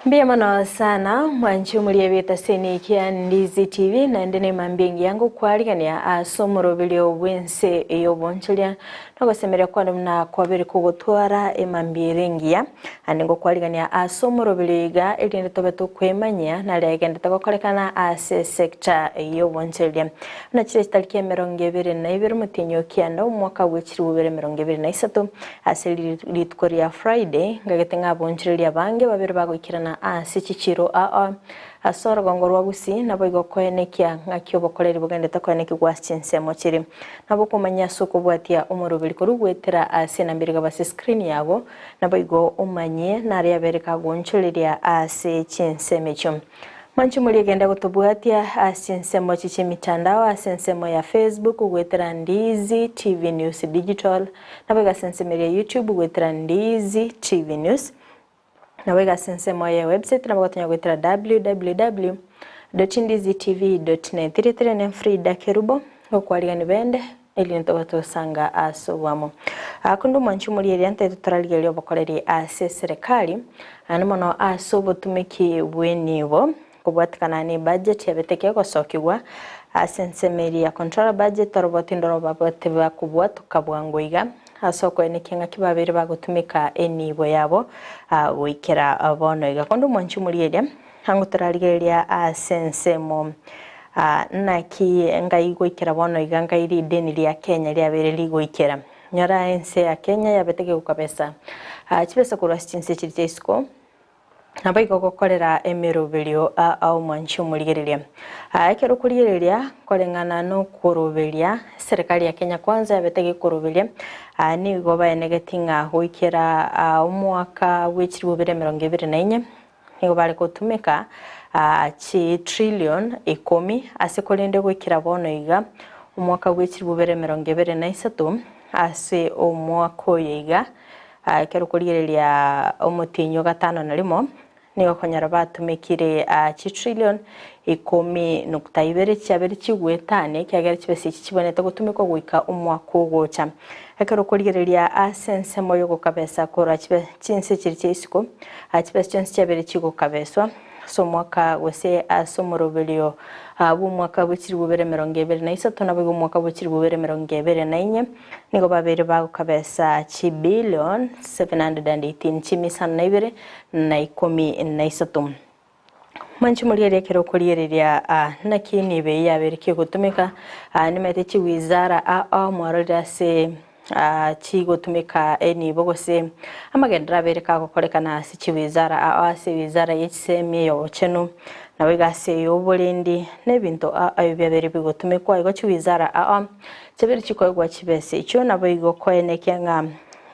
Mbia mano sana mwanchu muliebeta Kisii and Ndizi TV na ndene mambingi yangu kwaligania asomoro bilio Ense iyo bonchulia nagosemerera kwa mna kwabiri kugutwara emambiringia aningo kwaligania asomoro biliga elinde tobeto kwemanya na legenda tagokolekana ase sector iyo bonchulia na chile taliki 22 mutinyo kianda umwaka w'ekiri 2023 ase litkoria Friday ngagetenga bonchulia bange babiri bagwikirana asichichiro asora gongorwa Gusii nabo igokoenekia ngakyo bokoreri bugende takoeneki gwaschinse mochiri nabo kumanya suko bwatia umurubiri korugwetera asenambiriga base screen yabo nabo igo umanye nari yabereka gonchuliria ase chinse mecho manchu muligenda gutubwatia asinse mochichi mitandao asense ya Facebook gwetera Ndizi TV News Digital nabo gasense meria YouTube gwetera Ndizi TV News nawega sense moya website na bagatonya gwetera www.ndizitv.net tiretire ne Fridah Kerubo okwaliga ni bende ili ntobato sanga asowamo akundu mwanchu muliyeri ante tutaraliga lyo bakoleri ase serikali animono asobo tumeki bwenibo kubwatikana ni budget yabeteke gosokigwa asense meria control budget robotindoro babote bakubwa tukabwangoiga asoko enekenga kibabere bagutumika enibo yabo wikera abono igakondo mwanchu mulieria hangu turaligeria asensemo naki ngai gwikera bono iganga iri deni lia Kenya liabere ligwikera nyara Ense ya Kenya yabetege gukabesa chibesa kurastinse chirichesko nabaiko gokorera emeroberio au mwanchu muligereria akero kuligereria kolengana no kuroberia serikali ya Kenya kwanza yabetege kuroberia ni goba enegetinga hoikera umwaka w'ekiri 2024 nigo bari kutumika chi trillion 10 asekolende gwikira bono iga umwaka w'ekiri 2023 ase umwaka oyiga akero kuligereria umutinyo gatano na limo nigo konyara batumikire chi trillion 10.2 cyabere kigwetane kyagera kibese kiboneta gutumiko gwika umwaka ugocha akero kuligereria asense moyo gukabesa kora chinse chirichesiko kibese chinse cyabere kigukabeswa so mwaka wese asomorobelio mwaka w'ekiri 2023 nabo mwaka w'ekiri 2024 nigo babere bagukabesa chi billion 718 chimisana naibere na 13 manchu muliyeri kero kuligereria nakini be yabere kigutumika nimete chi wizara mwarora se chigotumika eni bogose amagendra bereka gukorekana si chiwizara ase wizara yeseme yo chenu nawe gase yobolendi nebinto ayo byabere bigotumikwa igo chiwizara chebere chikoegwa chibese icho nabo igo koenekenga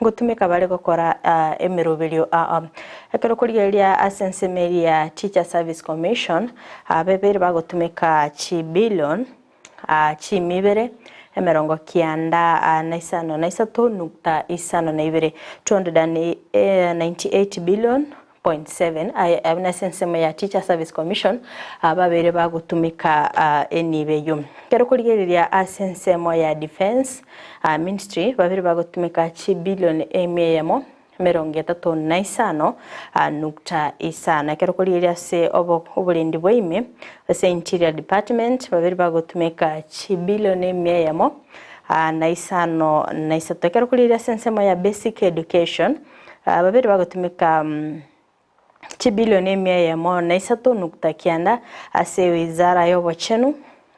gutumika bale gukora emerobelio akero kuligeria asense meria Teacher Service Commission bebere bagotumika chi billion chi mibere emerongo kianda naisano naisatu nukta isano na ibere 298 billion 0.7 abna sense ya Teacher Service Commission babere bagutumika enibeyo kero kuligereria asense ya Defense Ministry babere bagutumika chi billion emeyemo merongo 35 nukta isana kero kuligereria se obulendi bwime se Interior Department babere bagutumika chi billion emeyemo naisano naisatu kero kuligereria sense ya Basic Education babere bagutumika chi billion emeyemo naisatu nukta kianda ase wizara yobochenu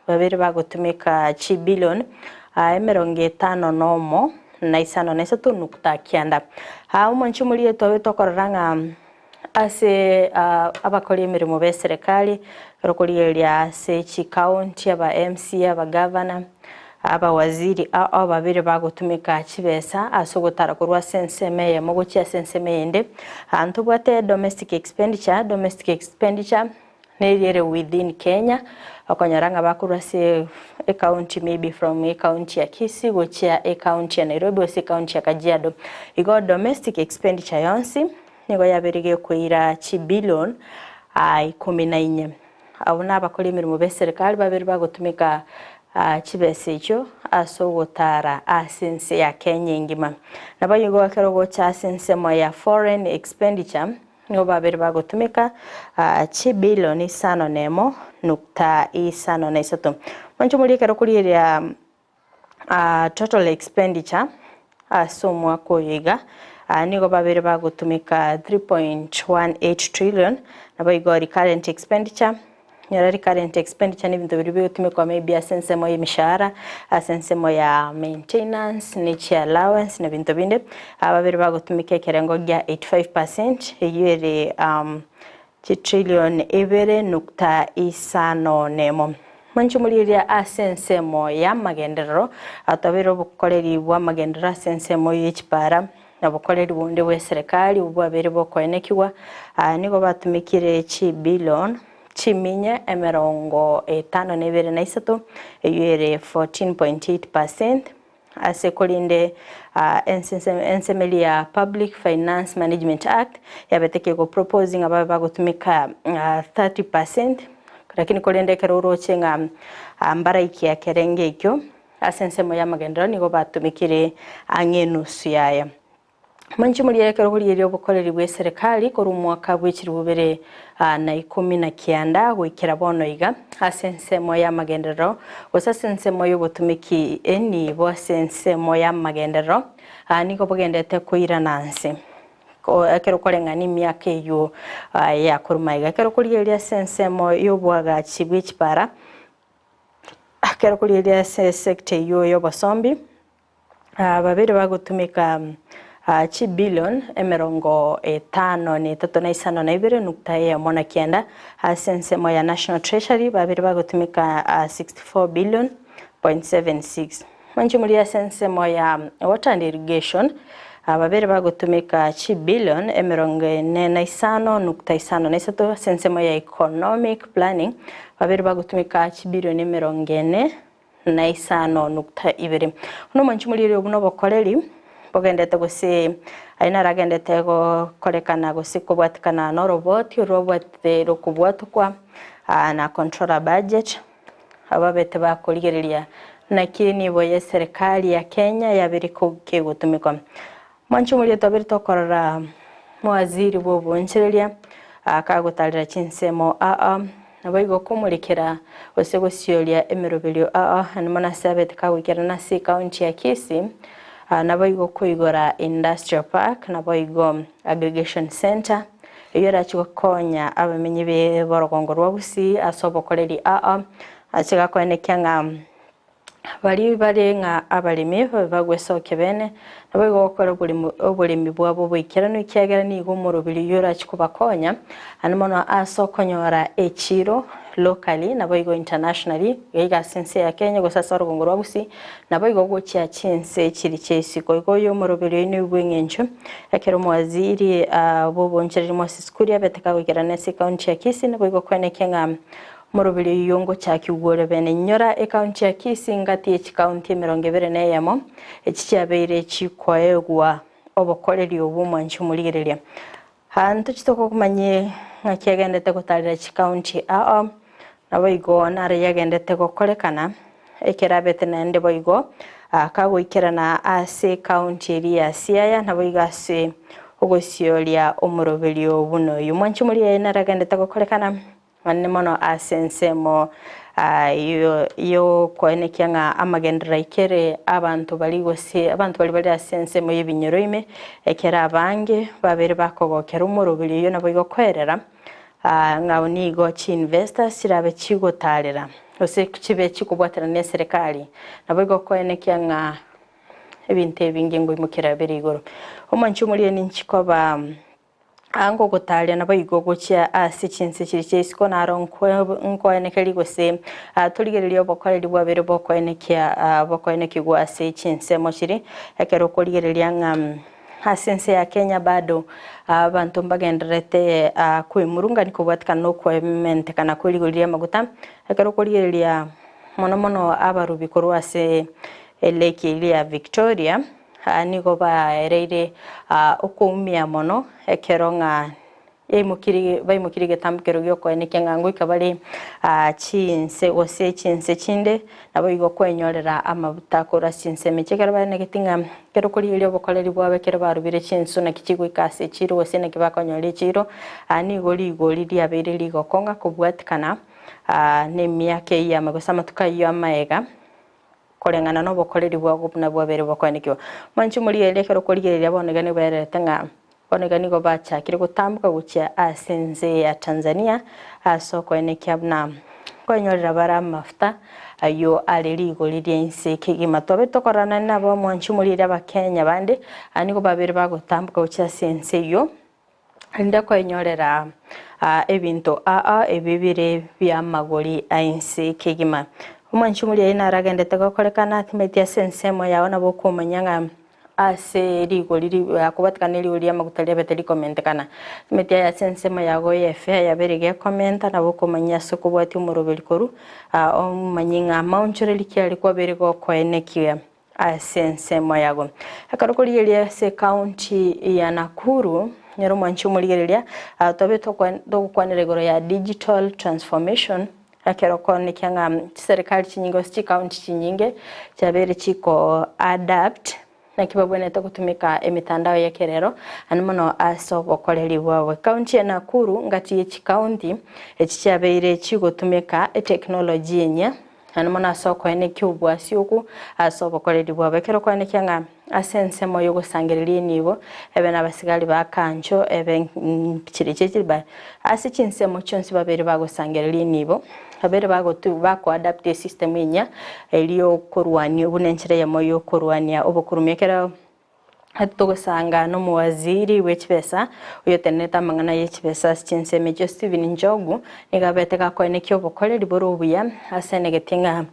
babere bagutumika chi billion emerongo 5 nomo naisano naisatu nukta kianda umonchu muliye towe tokoranga ase abakoli emirimo be serikali rokuligeria ase chi county aba MC aba governor aba waziri babere bagutumika chibesa asogotara kurwa sense meye mogochi sense meyende antubwate domestic expenditure neriere within Kenya akonyaranga bakurwa se a county maybe from a county ya Kisii gochia a county ya Nairobi ose county ya Kajiado igo domestic expenditure yonsi nigo yaberege kuira chi billion 14 abuna abakoli emirimo be serikali babere bagutumika chibese icho asogotara asense ya Kenya ngima nabayigo akero gocha asense ya foreign expenditure nigo babere bagotumika chibilioni 5.53 mancho muri kero kuriria total expenditure ase omwaka oyiga nigo babere bagotumika 3.18 trillion nabo igori current expenditure nyarari current expenditure ni bintu biri bigotumikwa maybe asensemo y'imishahara asensemo ya maintenance nichi allowance na bintu binde babere bagotumika ekerengo gya 85% eyere trillion 2.54 mancho muliria asensemo ya magenderero atabere obukoleri bwa magenderero asensemo y'echipara nabukoleri bunde bwe serikali ubwabere bokoenekiwa nigo batumikire chibilion chiminya 52.3 eyere 14.8% ase kolinde Ense ya Public Finance Management Act yabeteke go proposing ababe bagotumika 30%, lakini kolinde kero urochenga mbara iki ya kerenge ikyo asensemo ya magendero nigo batumikire angenusu yaya manchi muri yekero kuriye obukoleri bwe serikali kuri umwaka bw'ikiri bubere na 19 gwikira bono iga asensemo ya magendero gosasensemo y'obutumiki eni bo asensemo ya magendero niko bugendete kuira nansi ko ekero kolengani myaka eyo ya kurumaiga ekero kuriye asensemo y'obwaga chibw'echipara ekero kuriye sector yo basombi babere bagotumika chibilion 53.9 asensemo ya National Treasury babere bagotumika 64 billion 0.76 manchi muri asensemo ya water and irrigation babere bagotumika chibilion 45.53 asensemo ya economic planning babere bagotumika chibilion 45.2 uno manchi muri obuno bokoleri bogendete gose aina ragendete go kolekana gose kubwatikana no robot rokubwatukwa na controller budget ababete bakoligereria na kini boye serikali ya Kenya yabiri kuke gutumikwa mancho muri tabiri tokorora mwaziri bo bonchereria akagotalira chinsemo naboigo kumulikira gose gosyolia emerobelio anmana sabete kawikira na si county ya Kisii naboigo kuigora industrial park naboigo aggregation center eyora chikokonya abamenyi be borogongo rwa Gusii asobokoreri achiga kwenekyanga bari barenga abalimi bagwesoke bene naboigo gukora obulimi bwabo bwikirano ikyagera ni igumurubiri yora chikubakonya animono asokonyora echiro locally naboigo internationally yiga sense ya Kenya gosasa rugongo rwa Gusii naboigo gochya chinse chiri chesiko igoyo murubiri ni bwingencho yakero mwaziri boboncherimo Moses Kuria beteka gwikira nese county ya Kisii naboigo kwenekenga murubiri yongo chakigore bene nyora county ya Kisii ngati county 24 echichabeire chikwaegwa obokoreri obumwanchi muligereria hantu chitoko kumanye ngakiagendete gutalira county naboigo nare yagendete gukorekana ekerabete nende boigo kagwikirana ase county area Siaya naboigo ase ogosyolia omuroberi obuno yumwanchi muri naragendete gukorekana manne mono asensemo yo kwenekyanga amagendera ikere abantu bali bali asensemo yebinyoroime ekera abange babere bakogokera umuroberi yo naboigo kwerera ngaunigo chi investors sirabe chigotalira ose kibe chikubwatira ne serikali naboigo kwenekyanga ebinte bingengo imukira berigoro omanchi muri ni nchikoba ango gotalia naboigo gochya asichinse chiri chesiko nkoenekeli gose tuligereria obokoreri bwabere bokoenekigwa asichinse mochiri ekero koligereria asense ya Kenya bado abantu mbagenderete kwimurunga nikubwatika no kwement kana kuligereria maguta ekero koligereria mono abarubi korwase lake ile ya Victoria nigo baereire okumia mono ekeronga baimukiri getambukero gyokwenekia ng'ango ikabari chinse gose chinse chinde nabo igo kwenyorera amabuta kora chinse mechekera bane getinga kero kuri obokoreri bwabe kero barubire chinsu na kichigo ikase chiro gose na kibakonyore chiro ani igori riabere ligokonga kubwatikana ne miake ya magosa matuka yo amaega korengana no bokoreri bwago na bwabere bokwanekyo manchu muri elekero korigereria bonegane berete nga bonegani go bachakire gutambuka gucha Ense ya Tanzania soko enekia na konyorera bara mafuta ayo areri igori ria Ense kigima tobe tokorana nabo manchu muri ria bakenya bande ani go babere bagutambuka gucha Ense yo nda konyorera ebintu ebibire bya magori Ense kigima umanchu muri ina ragendete gokorekana atimetia Ense mo yaona bokumanyanga ase rigori akubatikana rigori amagutalia beteri comment kana metia ya Ense mo yago yefe yaberege comment na bokumanya sokubwati umuroberi koru manyinga maunchore likiali kwa berego koenekia Ense mo yago akarokori elia se county ya Nakuru nyero manchu muri elia tobe tokwanire goro ya digital transformation akero kone kyanga serikali chinyingo sti county chinyinge chabere chiko adapt na kibabwene to kutumika emitandao ya kerero animono asobo koleri wawe county ya Nakuru ngati echi county echichabeire chigotumika technology enya animono asoko ene kyubwasi oku asobo koleri wawe kero kone kyanga Ense moyo gusangirira nibo ebe nabasigali bakancho ebe chirichiri ba asichinse mo chonsi babere bagusangirira nibo abere bako adapt system enya eliyo korwani obunenchire ya moyo korwania obukurumekera hatugusanga no muwaziri wechibesa uyo teneta mangana yechibesa chinse mejo Steven Njogu nigabete gakonekyo bokoreri borubuya asenegetinga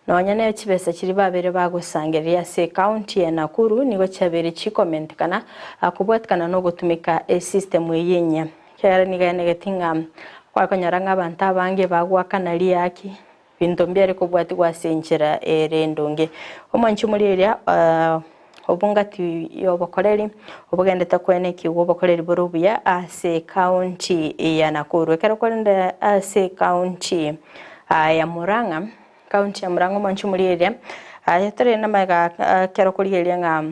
nonyane yechibesa chiri babere bagusangirira se county ya Nakuru nigo chabere chicomment kana akubwatikana no gutumika system yenya kyara niganegetinga kwakonyaranga abantu abange bagwakana liyaki bintu mbyere kubwati gwasenjera erendonge omanchu muri eria obungati yobokoreri obugendete kweneki obokoreri borubuya ase county ya Nakuru ekero kwenda ase county ya Murang'a county ya Murang'a manchu muri eria yatore namaga kero kuri eria nga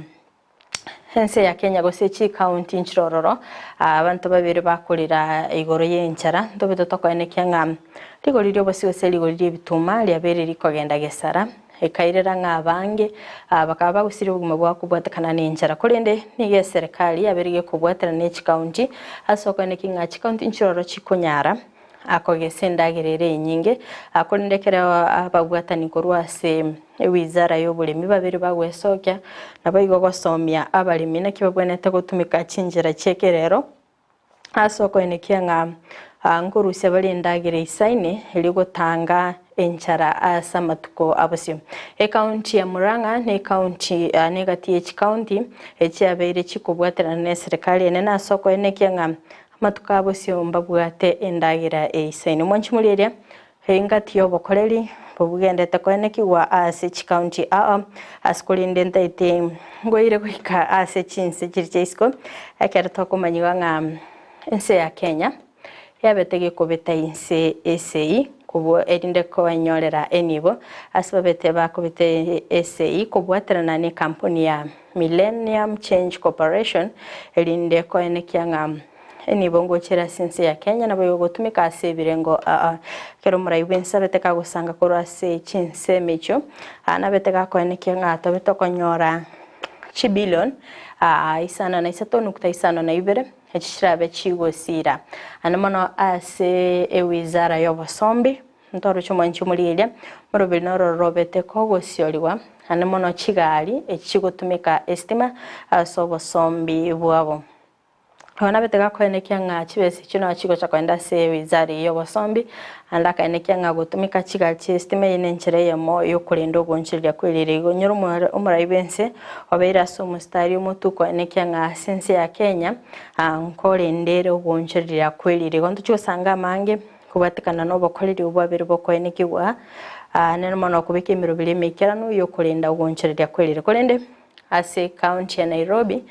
Ense ya Kenya gose chi county nchirororo abantu babiri bakurira igoro yenchara ndobe tokoenekia nga rigori ryo bose rigori bituma lyabere rikogenda gesara ekairera nga bange bakaba bagusiri ubuguma bwa kubwatakana n'enchara kurende nige serikali yaberige kubwatana n'echi county asokoeneki nga chi county nchiroro chikonyara akogesendagirere nyinge akorindekera abagwatani korwase wizara y'obulimi babiri bagwesokya nabayigo gosomya abalimi nakibabwenete gutumika chinjira chekerero asokoenekia nga nguruse balindagire isaine eligotanga enchara asamatuko abosio county ya Murang'a ne county negati echi county echiabeire chikubwatana ne serikali ene nasokoenekia nga matuka abosio mbabwate endagira isaine mwanchi muliria engati yobokoreri bobugendete koeneki wa ase county askolinde ntaite ngoire kuika ase chinse chiricheisko akera tokomanyiwa nga Ense ya Kenya yabetege kobeta Ense SAI kubo erinde ko enyorera enibo asbabete bakobete SAI kubwaterana ne kampuni ya Millennium Change Corporation erinde ko enekianga enibo ngochera Ense ya Kenya nabo yogotumika ase birengo kero muraibensa beteka gusanga korase chinse mecho anabeteka ko enekianga tobeto konyora chibillion isana na isato nukta isana na ibere echirabe chigosira anamono ase wizara y'obosombi ntoro chomwanchi muliria morobiri noro robete kogosioliwa anamono chigali echigotumika estima asobosombi bwabo Hona betega koenekia nga chibese chino chigo cha kwenda se wizara y'obosombi andaka enekia nga gutumika chigali chestime yenenchire yemo yokulendo gonchirya kwelere gonyoro umuraibense obeira so mustari umutuko enekia nga Ense ya Kenya nkolendere gonchirya kwelere gonto chosanga mange kubatikana no bokoreri obwabere bokoenekiwa neno mono kubika emirobire mekerano yokulenda gonchirya kwelere kolende ase county ya Nairobi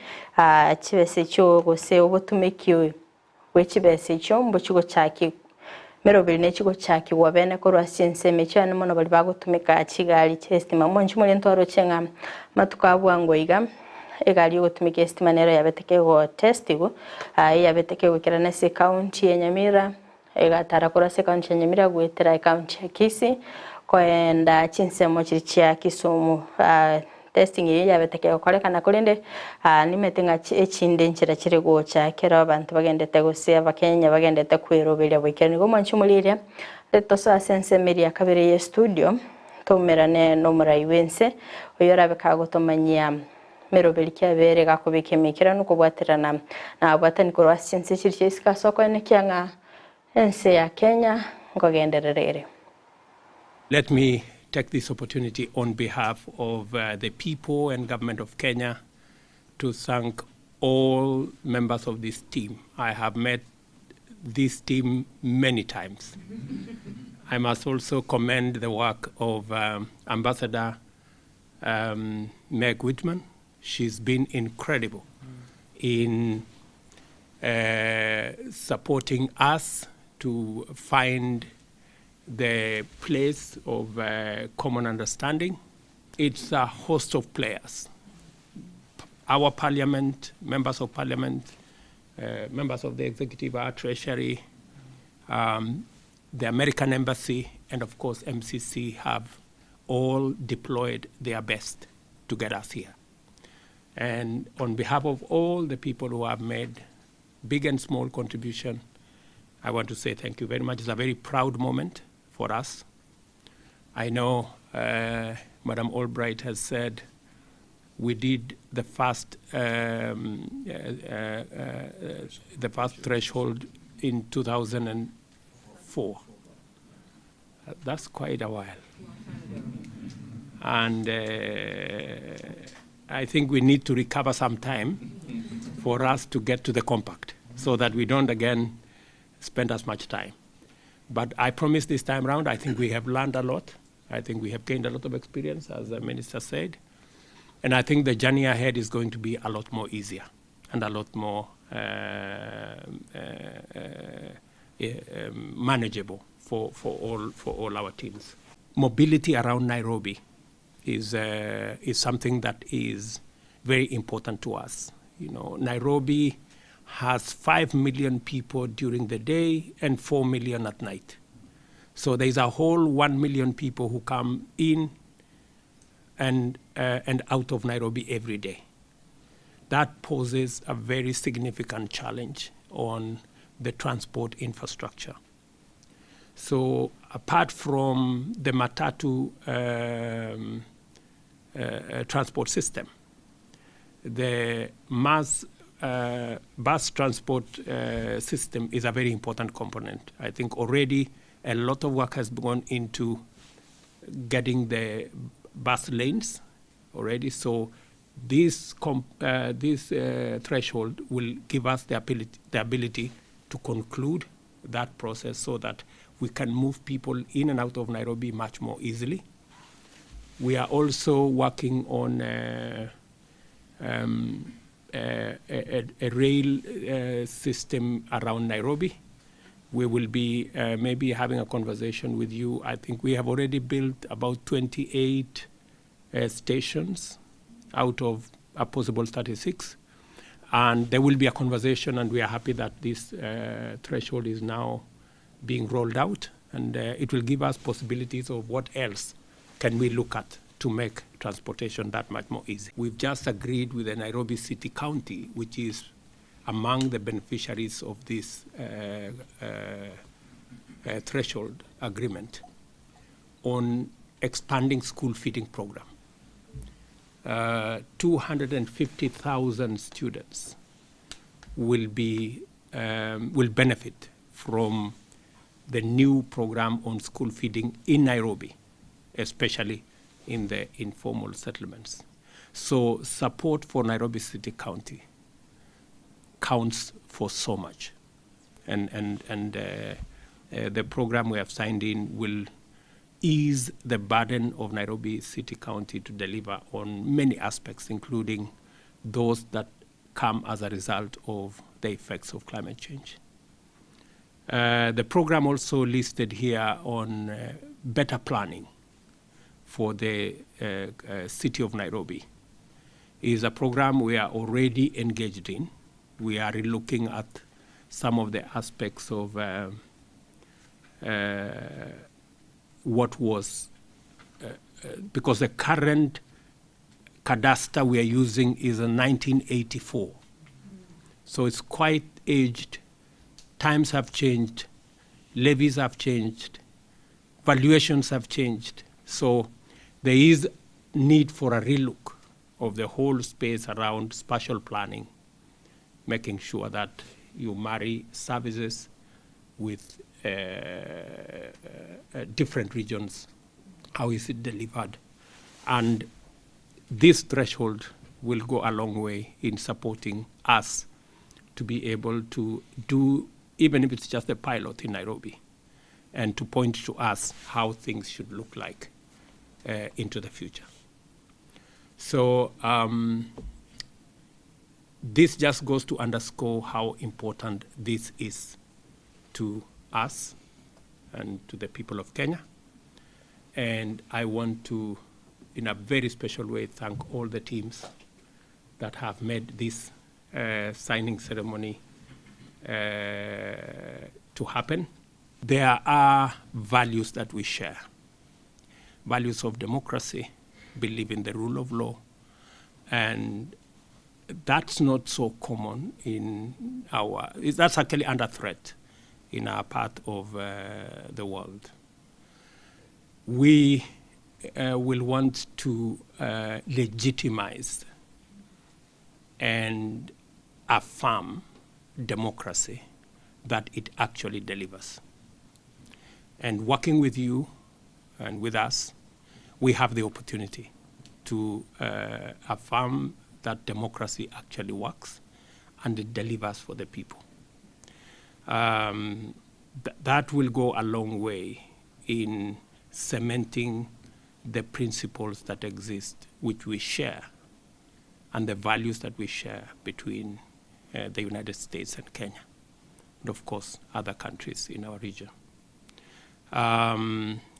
chibese cyo gose obutumikiwe gwechibesa ekyo mbu kigochaki merobiri nekigo kyakibwa bene korwa sienseme cyane mono bali bagutumika kigali cyestima monchi muri ntoro cyenga matukabwa ngoiga egali gutumika estima nero yabeteke go testigo yabeteke gukira na se county ya Nyamira egatara korwa se county ya Nyamira gwetera county ya Kisii kwenda chinsemo kiri kya Kisumu testing ye yabeteke gukorekana kurinde nimetinga ekinde nkira kiri gocha kera abantu bagendete gose abakenya bagendete kwiroberia bwikeni go manchi mulire leto sa sense media kabere ye studio tomerane no murai wense oyora bekagotomanyia meroberi kyabere gakubike mikira nuko bwaterana na bwatani korwa sense kiri kyisika soko ne kyanga ense ya Kenya ngogenderere. Let me take this opportunity on behalf of the people and government of Kenya to thank all members of this team. I have met this team many times. I must also commend the work of Ambassador Meg Whitman. She's been incredible in supporting us to find the place of common understanding. It's a host of players. Our parliament, members of parliament, members of the executive, our treasury, the American embassy, and of course MCC have all deployed their best to get us here. And on behalf of all the people who have made big and small contribution, I want to say thank you very much. It's a very proud moment for us. I know Madam Albright has said we did the first threshold in 2004. That's quite a while. And I think we need to recover some time for us to get to the compact so that we don't again spend as much time. But I promise this time around, I think we have learned a lot. I think we have gained a lot of experience, as the minister said. And I think the journey ahead is going to be a lot more easier and a lot more manageable for all our teams. Mobility around Nairobi is something that is very important to us. You know, Nairobi has 5 million people during the day and 4 million at night. So there's a whole 1 million people who come in and out of Nairobi every day. That poses a very significant challenge on the transport infrastructure. So apart from the matatu transport system, the mass bus transport system is a very important component. I think already a lot of work has gone into getting the bus lanes already. So this threshold will give us the ability to conclude that process so that we can move people in and out of Nairobi much more easily. We are also working on a rail system around Nairobi. We will be maybe having a conversation with you. I think we have already built about 28 stations out of a possible 36. And there will be a conversation, and we are happy that this threshold is now being rolled out. And it will give us possibilities of what else can we look at to make transportation that much more easy. We've just agreed with the Nairobi City County, which is among the beneficiaries of this threshold agreement, on expanding school feeding program. 250,000 students will benefit from the new program on school feeding in Nairobi, especially in the informal settlements. So support for Nairobi City County counts for so much. And the program we have signed in will ease the burden of Nairobi City County to deliver on many aspects, including those that come as a result of the effects of climate change. The program also listed here on better planning for the city of Nairobi is a program we are already engaged in. We are looking at some of the aspects of what was, because the current cadastre we are using is a 1984. So it's quite aged. Times have changed, levies have changed, valuations have changed. So there is need for a relook of the whole space around spatial planning, making sure that you marry services with different regions. How is it delivered? And this threshold will go a long way in supporting us to be able to do, even if it's just a pilot in Nairobi, and to point to us how things should look like into the future. So this just goes to underscore how important this is to us and to the people of Kenya. And I want to, in a very special way, thank all the teams that have made this signing ceremony to happen. There are values that we share. Values of democracy, believe in the rule of law, and that's not so common in our, that's actually under threat in our part of the world. We will want to legitimize and affirm democracy that it actually delivers. And working with you and with us, we have the opportunity to affirm that democracy actually works and it delivers for the people. That will go a long way in cementing the principles that exist, which we share, and the values that we share between the United States and Kenya, and of course, other countries in our region.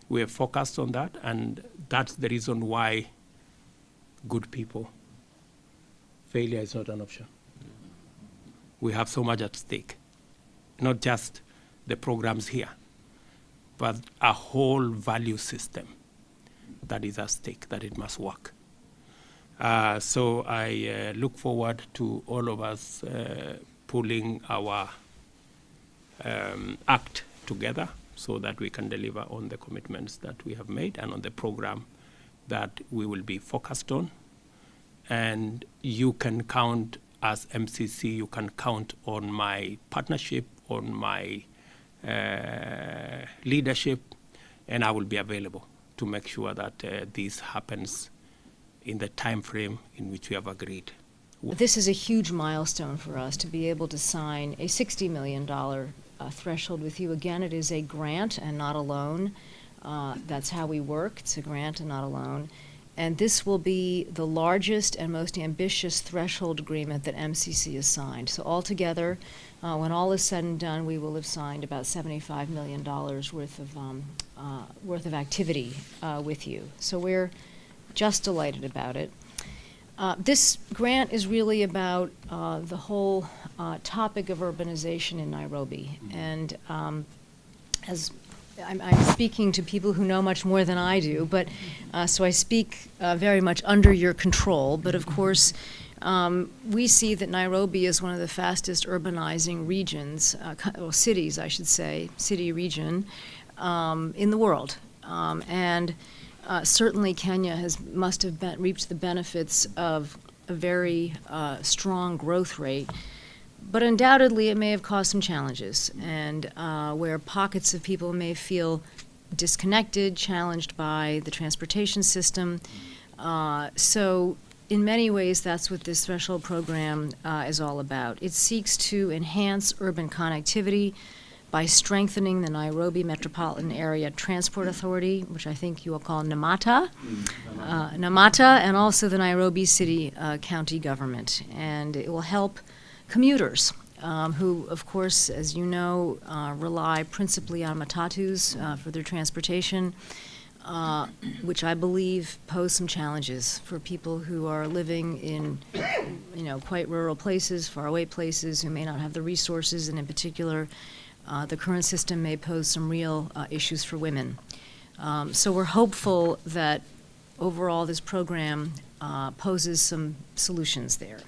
We are focused on that, and that's the reason why, good people, failure is not an option. We have so much at stake, not just the programs here, but a whole value system that is at stake, that it must work. So I look forward to all of us pulling our act together so that we can deliver on the commitments that we have made and on the program that we will be focused on. And you can count, as MCC, you can count on my partnership, on my leadership, and I will be available to make sure that this happens in the time frame in which we have agreed. This is a huge milestone for us to be able to sign a $60 million threshold with you. Again, it is a grant and not a loan. That's how we work. It's a grant and not a loan. And this will be the largest and most ambitious threshold agreement that MCC has signed. So altogether, when all is said and done, we will have signed about $75 million worth of activity with you. So we're just delighted about it. This grant is really about the whole topic of urbanization in Nairobi. And as I'm speaking to people who know much more than I do, but so I speak very much under your control. But of course, we see that Nairobi is one of the fastest urbanizing regions, or cities, I should say, city region, in the world. And certainly Kenya must have reaped the benefits of a very strong growth rate. But undoubtedly, it may have caused some challenges, and where pockets of people may feel disconnected, challenged by the transportation system. So in many ways, that's what this threshold program is all about. It seeks to enhance urban connectivity by strengthening the Nairobi Metropolitan Area Transport Authority, which I think you will call NAMATA, and also the Nairobi City County government. And it will help commuters who, of course, as you know, rely principally on matatus for their transportation, which I believe pose some challenges for people who are living in, quite rural places, faraway places, who may not have the resources, and in particular, the current system may pose some real issues for women. So we're hopeful that overall this program poses some solutions there.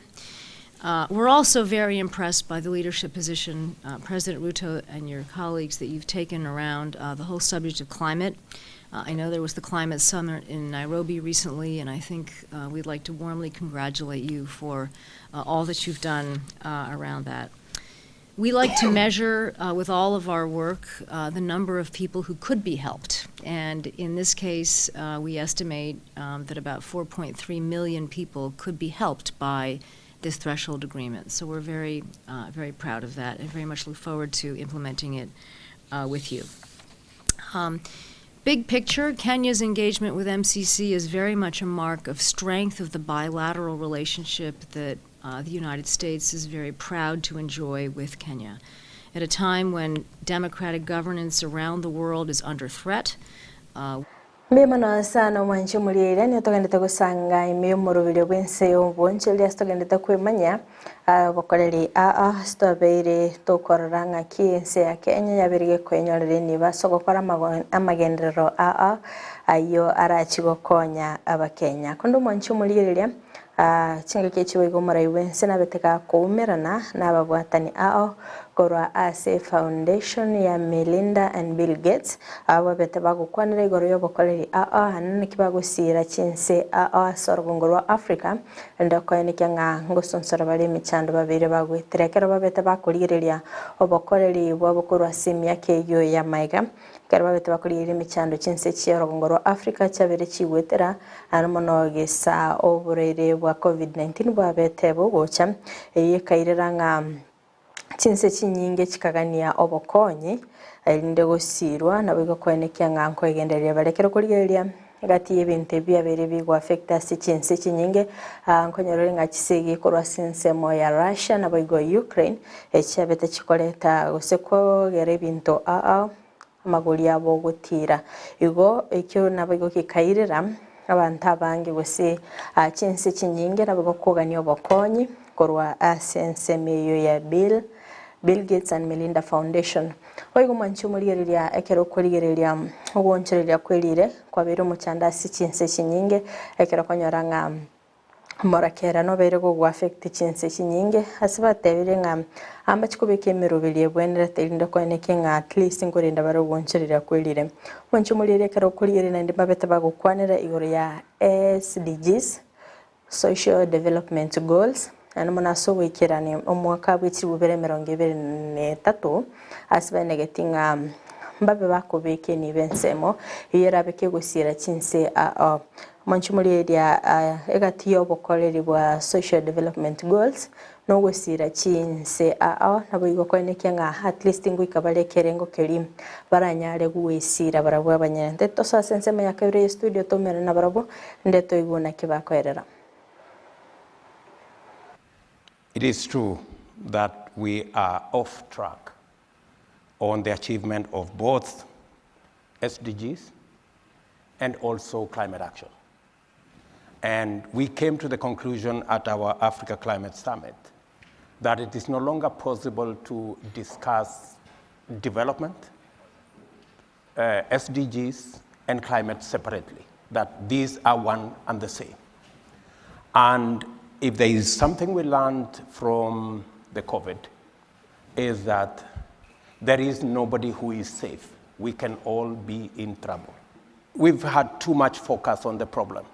We're also very impressed by the leadership position, President Ruto and your colleagues, that you've taken around the whole subject of climate. I know there was the climate summit in Nairobi recently, and I think we'd like to warmly congratulate you for all that you've done around that. We like to measure with all of our work the number of people who could be helped. And in this case, we estimate that about 4.3 million people could be helped by this threshold agreement. So we're very, very proud of that and very much look forward to implementing it with you. Big picture, Kenya's engagement with MCC is very much a mark of strength of the bilateral relationship that the United States is very proud to enjoy with Kenya. At a time when democratic governance around the world is under threat, Mbimano sana mwanchi mulire ni togendete gusanga ime murubire bwense obonche lya togendete kwemanya bakoreri stobeire tokoranga kiense ya Kenya yabirige kwenyorere ni basogokora amagenderero ayo arachigokonya abakenya kondo mwanchi mulire lya chinga kechiwe murai bwense nabeteka kumerana nababwatani korwa Ense Foundation ya Melinda and Bill Gates abo bete bagukwanira igoro yobokoreri hanene kibagusira chinse sorgongorwa Africa ndakone kyanga ngosonsora bali michando babire bagwitirekero babete bakurireria obokoreri bwabokorwa simya keyo ya maiga kero babete bakurire michando chinse chyorgongorwa Africa chabere chigwetera anomonogesa oburere bwa COVID-19 bwabete bogocha yekaireranga chinse chinyinge chikagania obokonyi elinde gusirwa na bigo kwenekya nganko egenderia barekero kurigeria gati y'ebintu byabere bigwa affect us chinse chinyinge nkonyorore ngachisege korwa sinse mo ya Russia na bigo Ukraine echabete chikoleta guseko gere bintu amaguri yabo gutira igo ekyo na bigo kikairira abantu abange gose chinse chinyinge na bigo kugania obokonyi korwa Ense meyo ya Bill Gates and Melinda Foundation. Oigo manchu murigereria ekero kurigereria obonchereria kwelire kwa biro muchanda chinse chinyinge ekero konyoranga morakera no bere go affect chinse chinyinge asibatebire nga ambachikubike mirubilie bwenera telinde kweneke nga at least ngorinda baro bonchereria kwelire manchu murigereria ekero kurigereria na ndimba bete bagukwanira igoro ya SDGs Social Development Goals and monaso wikirane omwaka bw'ikibubere 2023 asibene getinga mbabe bakobeke ni bensemo yerabeke gusira chinse manchumuliria egati yobokoreri bwa Social Development Goals no gusira chinse nabo igokweneke nga at least ngwikabalekere ngo keri baranyare guwisira barabwa abanyende to sasense ya kabiri studio to mere na barabo ndeto iguna kibakorera. It is true that we are off track on the achievement of both SDGs and also climate action. And we came to the conclusion at our Africa Climate Summit that it is no longer possible to discuss development, SDGs, and climate separately, that these are one and the same. And if there is something we learned from the COVID, is that there is nobody who is safe. We can all be in trouble. We've had too much focus on the problem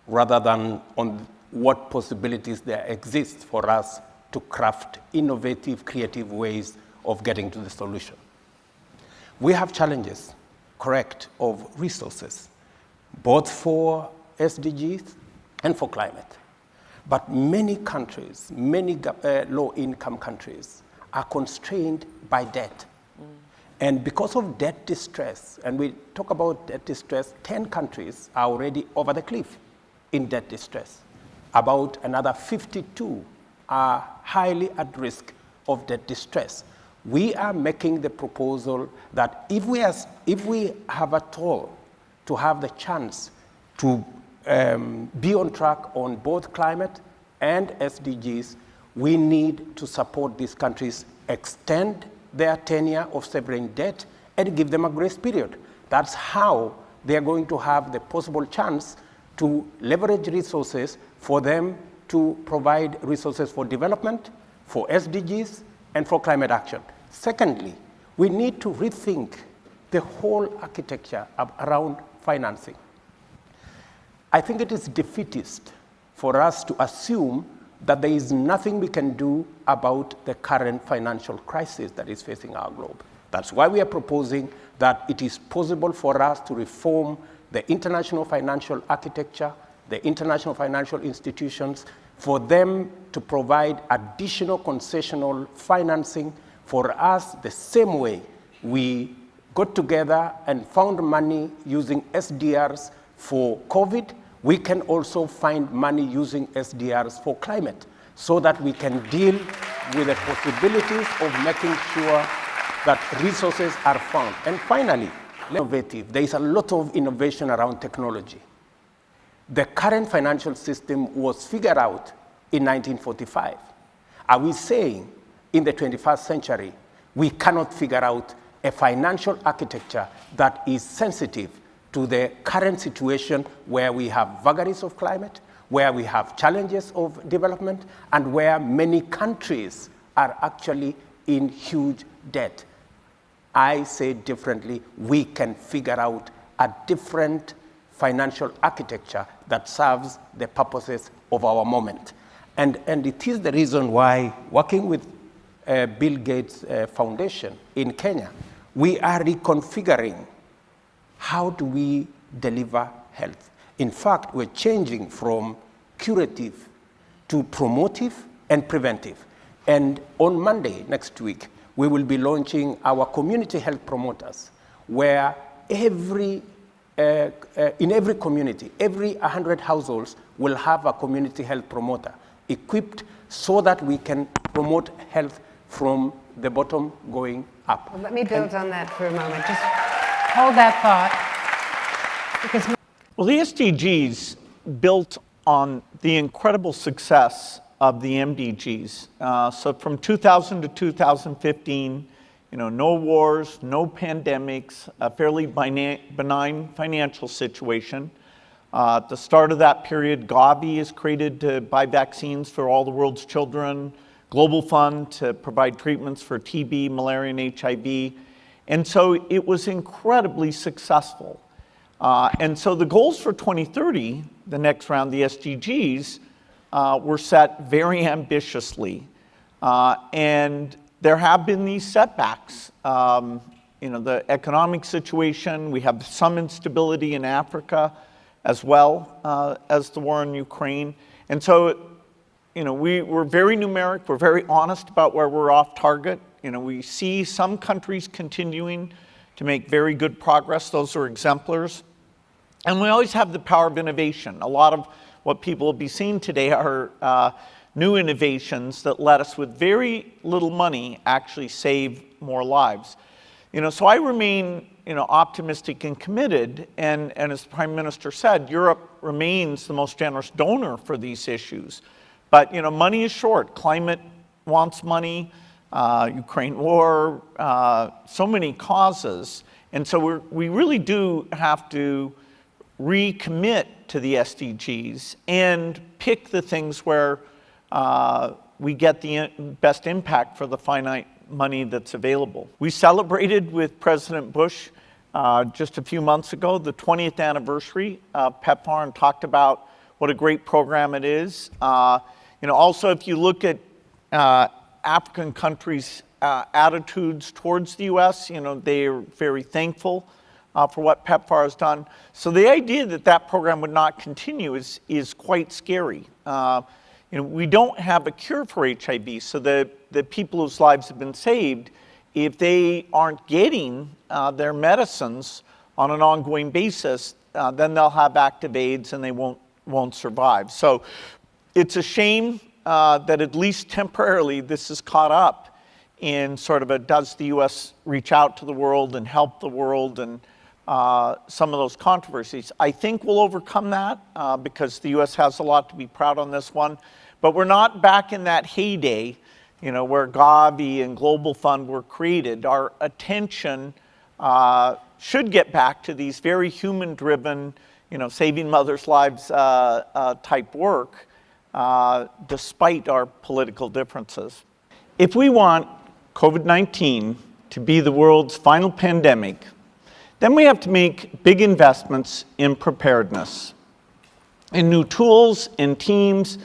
rather than on what possibilities there exist for us to craft innovative, creative ways of getting to the solution. We have challenges, correct, of resources, both for SDGs and for climate. But many countries, many low-income countries are constrained by debt. And because of debt distress, and we talk about debt distress, 10 countries are already over the cliff in debt distress. About another 52 are highly at risk of the distress. We are making the proposal that if we have at all to have the chance to be on track on both climate and SDGs, we need to support these countries, extend their tenure of sovereign debt, and give them a grace period. That's how they are going to have the possible chance to leverage resources for them to provide resources for development, for SDGs, and for climate action. Secondly, we need to rethink the whole architecture around financing. I think it is defeatist for us to assume that there is nothing we can do about the current financial crisis that is facing our globe. That's why we are proposing that it is possible for us to reform the international financial architecture, the international financial institutions, for them to provide additional concessional financing for us the same way we got together and found money using SDRs for COVID. We can also find money using SDRs for climate so that we can deal with the possibilities of making sure that resources are found. And finally, innovative. There is a lot of innovation around technology. The current financial system was figured out in 1945. Are we saying in the 21st century we cannot figure out a financial architecture that is sensitive to the current situation where we have vagaries of climate, where we have challenges of development, and where many countries are actually in huge debt? I say differently, we can figure out a different financial architecture that serves the purposes of our moment. And it is the reason why, working with Bill Gates Foundation in Kenya, we are reconfiguring how do we deliver health. In fact, we're changing from curative to promotive and preventive. And on Monday next week, we will be launching our community health promoters, where in every community, every 100 households will have a community health promoter equipped so that we can promote health from the bottom going up. Well, let me build on that for a moment. Just hold that thought. Because well, the SDGs built on the incredible success of the MDGs. So from 2000 to 2015, no wars, no pandemics, a fairly benign financial situation. At the start of that period, Gavi is created to buy vaccines for all the world's children, Global Fund to provide treatments for TB, malaria, and HIV. And so it was incredibly successful. And so the goals for 2030, the next round, the SDGs, were set very ambitiously. And there have been these setbacks. The economic situation, we have some instability in Africa as well as the war in Ukraine. And so, we're very numeric, we're very honest about where we're off target. We see some countries continuing to make very good progress. Those are exemplars. And we always have the power of innovation. A lot of what people will be seeing today are new innovations that let us, with very little money, actually save more lives. So I remain, optimistic and committed. And as the Prime Minister said, Europe remains the most generous donor for these issues. But, money is short. Climate wants money, Ukraine war, so many causes. And so we really do have to recommit to the SDGs and pick the things where we get the best impact for the finite money that's available. We celebrated with President Bush just a few months ago the 20th anniversary of PEPFAR and talked about what a great program it is. Also, if you look at African countries' attitudes towards the U.S., they are very thankful for what PEPFAR has done. So the idea that that program would not continue is quite scary. We don't have a cure for HIV, so the people whose lives have been saved, if they aren't getting their medicines on an ongoing basis, then they'll have active AIDS and they won't survive. So it's a shame that at least temporarily this is caught up in sort of a does the U.S. reach out to the world and help the world and some of those controversies. I think we'll overcome that because the U.S. has a lot to be proud on this one. But we're not back in that heyday, you know, where Gavi and Global Fund were created. Our attention should get back to these very human-driven, you know, saving mothers' lives type work, despite our political differences. If we want COVID-19 to be the world's final pandemic, then we have to make big investments in preparedness, in new tools and teams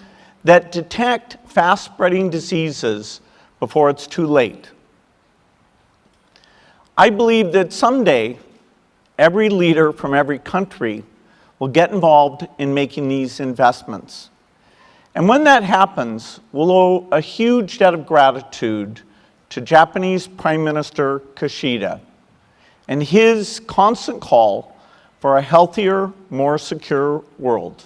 that detect fast-spreading diseases before it's too late. I believe that someday, every leader from every country will get involved in making these investments. And when that happens, we'll owe a huge debt of gratitude to Japanese Prime Minister Kishida and his constant call for a healthier, more secure world.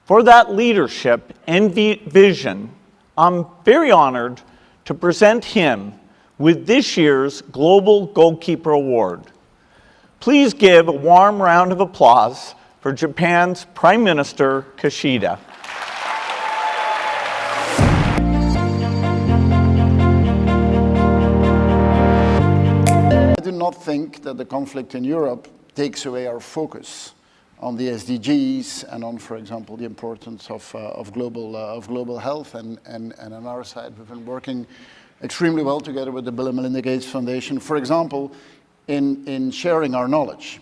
For that leadership and vision, I'm very honored to present him with this year's Global Goalkeeper Award. Please give a warm round of applause for Japan's Prime Minister Kishida. I do not think that the conflict in Europe takes away our focus on the SDGs and on, for example, the importance of global health. And on our side, we've been working extremely well together with the Bill and Melinda Gates Foundation, for example, in sharing our knowledge.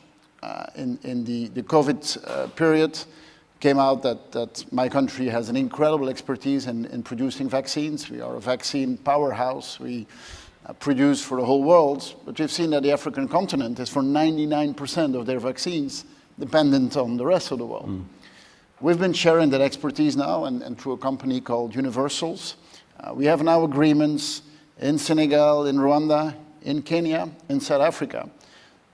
In the COVID period, came out that my country has an incredible expertise in producing vaccines. We are a vaccine powerhouse. We produce for the whole world, but we've seen that the African continent is for 99% of their vaccines dependent on the rest of the world. We've been sharing that expertise now and through a company called Universals. We have now agreements in Senegal, in Rwanda, in Kenya, in South Africa,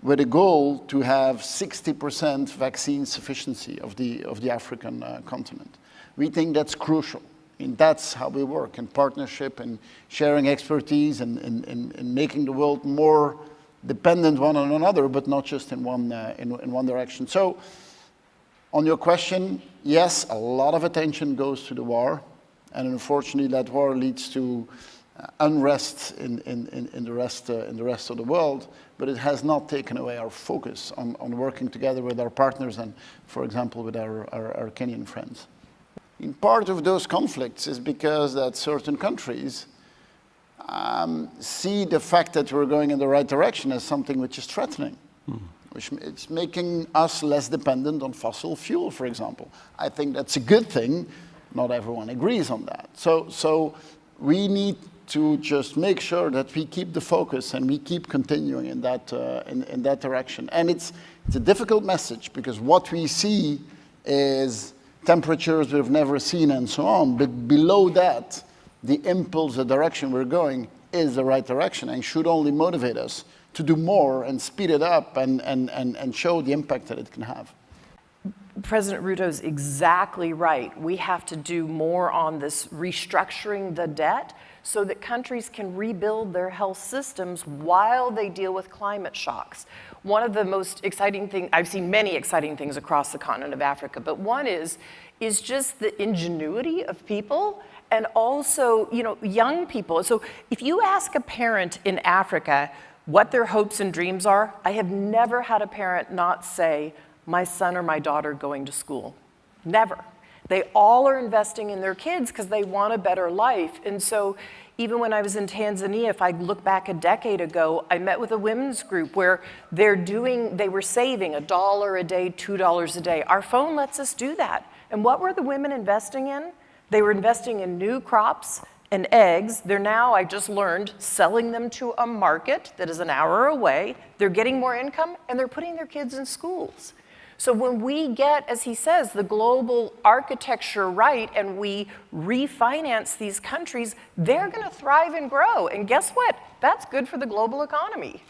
with a goal to have 60% vaccine sufficiency of the African continent. We think that's crucial. And that's how we work, in partnership and sharing expertise and making the world more dependent one on another, but not just in one direction. So, on your question, yes, a lot of attention goes to the war, and unfortunately, that war leads to unrest in the rest of the world. But it has not taken away our focus on working together with our partners and, for example, with our Kenyan friends. In part of those conflicts is because that certain countries see the fact that we're going in the right direction as something which is threatening, which is making us less dependent on fossil fuel, for example. I think that's a good thing. Not everyone agrees on that. So we need to just make sure that we keep the focus and we keep continuing in that direction. And it's a difficult message because what we see is temperatures we've never seen and so on, but below that, the impulse, the direction we're going is the right direction and should only motivate us to do more and speed it up and show the impact that it can have. President Ruto's exactly right. We have to do more on this restructuring the debt so that countries can rebuild their health systems while they deal with climate shocks. One of the most exciting things, I've seen many exciting things across the continent of Africa, but one is just the ingenuity of people and also, you know, young people. So if you ask a parent in Africa what their hopes and dreams are, I have never had a parent not say, my son or my daughter going to school. Never. They all are investing in their kids because they want a better life. And so even when I was in Tanzania, if I look back a decade ago, I met with a women's group where they were saving $1 a day, $2 a day. Our phone lets us do that. And what were the women investing in? They were investing in new crops and eggs. They're now, I just learned, selling them to a market that is an hour away. They're getting more income and they're putting their kids in schools. So when we get, as he says, the global architecture right and we refinance these countries, they're going to thrive and grow. And guess what? That's good for the global economy.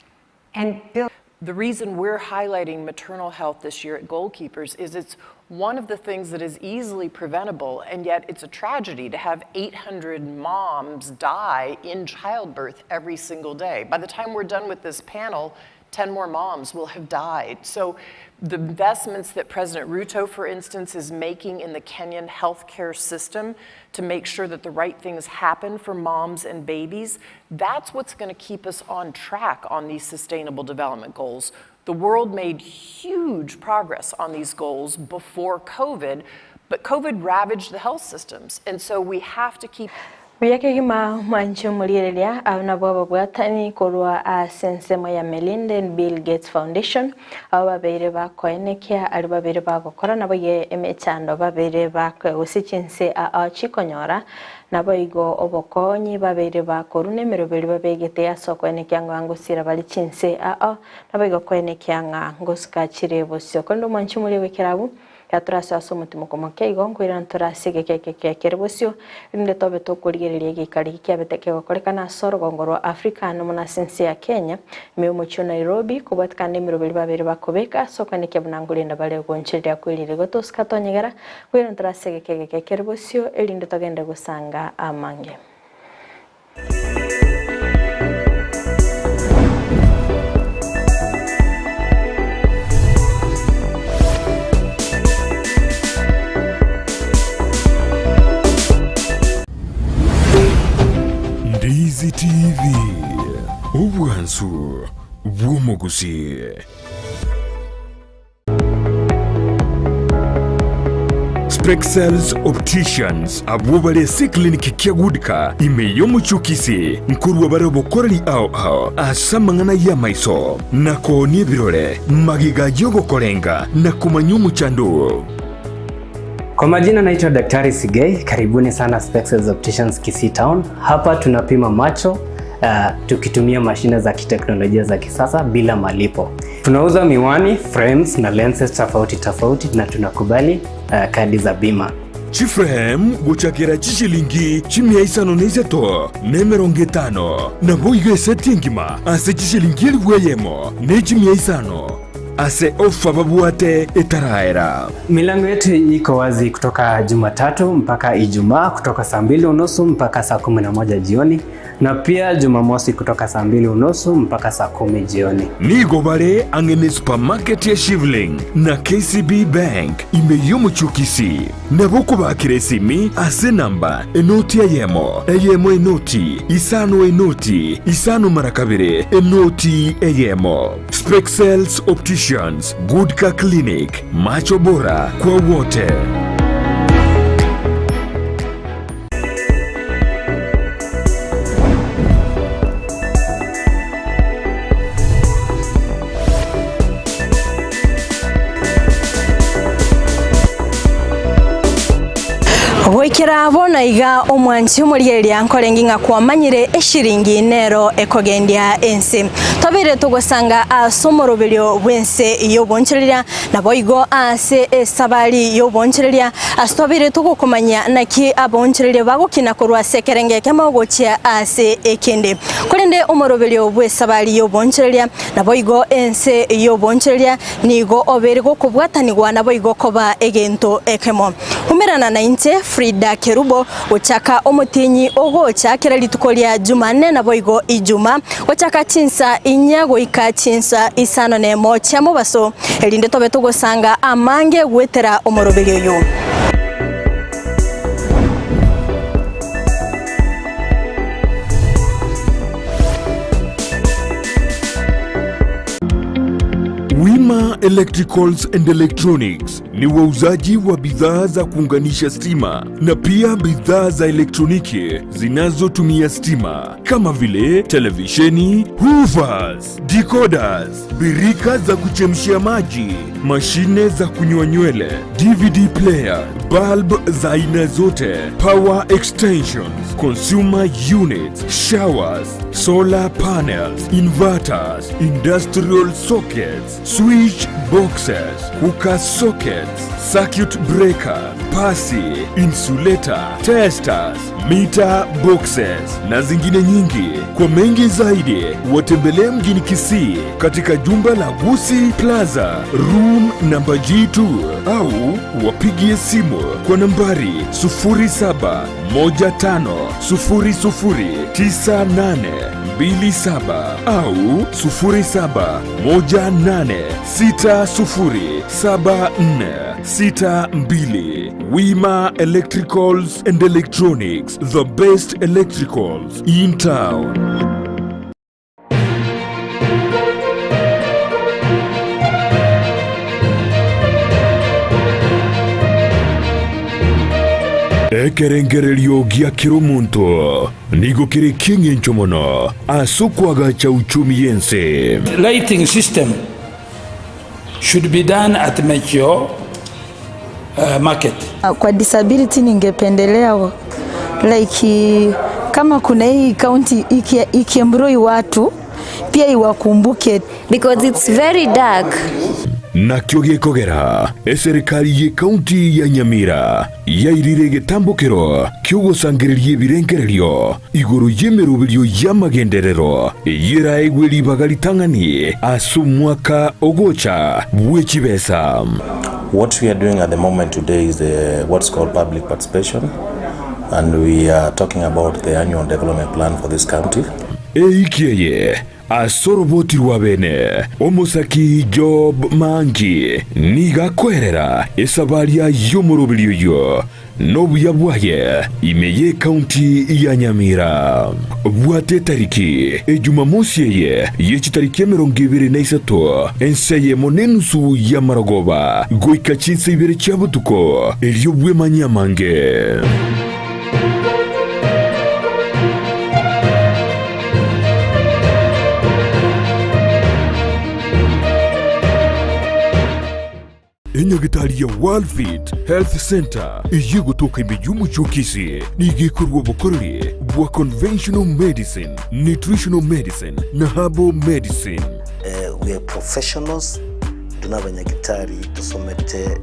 And Bill, the reason we're highlighting maternal health this year at Goalkeepers is it's one of the things that is easily preventable, and yet it's a tragedy to have 800 moms die in childbirth every single day. By the time we're done with this panel, 10 more moms will have died. So the investments that President Ruto, for instance, is making in the Kenyan healthcare system to make sure that the right things happen for moms and babies, that's what's going to keep us on track on these sustainable development goals. The world made huge progress on these goals before COVID, but COVID ravaged the health systems. And so we have to keep... Wiyake gima mancho mulirelia na baba bwatani korwa Ense ya Melinda and Bill Gates Foundation ababere bakoenekia ali babere bagokora nabo ye emechando babere bakosichinse chikonyora nabo igo obokonyi babere bakorune merobere babegete ya sokoenekia ngangusira bali chinse nabo igo koenekia ngosika chirebo sio kondo mancho muliwe kirabu yaturasa asomutimo komoke igonkwira nturasige keke kerebosio inde tobe tokurigereria gikari kiabeteke gokorekana soro gongoro Afrika no muna Ense ya Kenya meumucho Nairobi kubatkane mirobeli babere bakobeka sokane kebunangulinda bale gonchirya kwirire gotoskatonyegera kwira nturasige keke kerebosio elinde togende gusanga amange. Ndizi TV Obwansu Gusii. Spexels Opticians abubale si kliniki kiagudika imeyo muchukisi nkuru wabare bokorali ao asamangana ya maiso nako ni birore magiga yogo korenga na kumanyumu chandu. Kwa majina naitwa Daktari Sigei, karibuni sana Spexels Opticians Kisii Town. Hapa tunapima macho tukitumia mashine za kiteknolojia za kisasa bila malipo. Tunauza miwani, frames na lenses tofauti na tunakubali kadi za bima. Chiframe guchakira chishilingi chimia isano neiseto nemerongitano na boige setingima ase chishilingi liweyemo ne chimia isano ase ofa babuate etaraera. Milango yetu iko wazi kutoka Jumatatu mpaka Ijumaa kutoka saa 2:30 mpaka saa 11 jioni na pia Jumamosi kutoka saa 2:30 mpaka saa 10 jioni. Nigo bare angene supermarket ya Shivling na KCB Bank imeyomu chukisi na boku bakiresimi ase namba enoti eyemo enoti isano marakabire enoti eyemo. Spexels Opticians, Goodka Clinic, macho bora kwa wote. Wekera bona iga omwanchi omuriyeria nkorenginga kwamanyire eshiringi nero ekogendia Ense tobere tugosanga asomoroberio bwense yobonchereria naboigo ase esabali yobonchereria astobere tugukomanya naki abonchereria bagukina korwa sekerenge kemagochia ase ekende korende omoroberio bwesabali yobonchereria naboigo Ense yobonchereria nigo obere gokubwatanigwa naboigo koba egento ekemo humerana na Ense Fridah Kerubo uchaka omutinyi ogocha kera litukolia Jumanne na boigo Ijuma uchaka chinsa inyago ika chinsa isano ne mocha mubaso elinde tobe tugosanga amange gwetera omorobelio yo. Wima Electricals and Electronics ni wauzaji wa bidhaa za kuunganisha stima na pia bidhaa za elektroniki zinazotumia stima kama vile televisheni, hoovers, decoders, birika za kuchemshia maji, mashine za kunyoa nywele, DVD player, bulb za aina zote, power extensions, consumer units, showers, solar panels, inverters, industrial sockets, switch boxes, cooker sockets, sockets, circuit breaker, pasi, insulator, testers, meter boxes na zingine nyingi. Kwa mengi zaidi, watembelee mjini Kisii katika jumba la Gusii Plaza, room number G2 au wapigie simu kwa nambari 0715009827 au 0718607462. Wima Electricals and Electronics, the best electricals in town. Ekerengererio gia kiromunto nigo kiri kingencho mono asukwaga cha uchumi Ense. Lighting system should be done at mature market. Kwa disability ningependelea like kama kuna hii county ikiembroi watu pia iwakumbuke because it's very dark. Na kyoge kogera serikali ye county ya Nyamira yairire gitambukiro kyugusangiririe birengererio iguru yemerubirio yamagenderero yira egweli bagalitangani asumwaka ogocha bwechibesa. What we are doing at the moment today is what's called public participation, and we are talking about the annual development plan for this county. Eikieye asoroboti rwabene omusaki Job Mangi niga kwerera esabaria yomurubirio yo nobuya bwaye imeye county ya Nyamira bwate tariki ejumamosi ye yechitariki 23 Ense ye monenusu ya Maragoba goika chinse ibere cyabutuko elyo bwemanyamange. Enyagitari ya World Fit Health Center iye gutoka imbijumu chokisi nigikorwa bukorere bwa conventional medicine, nutritional medicine na herbal medicine. We are professionals, tunabanyagitari tusomete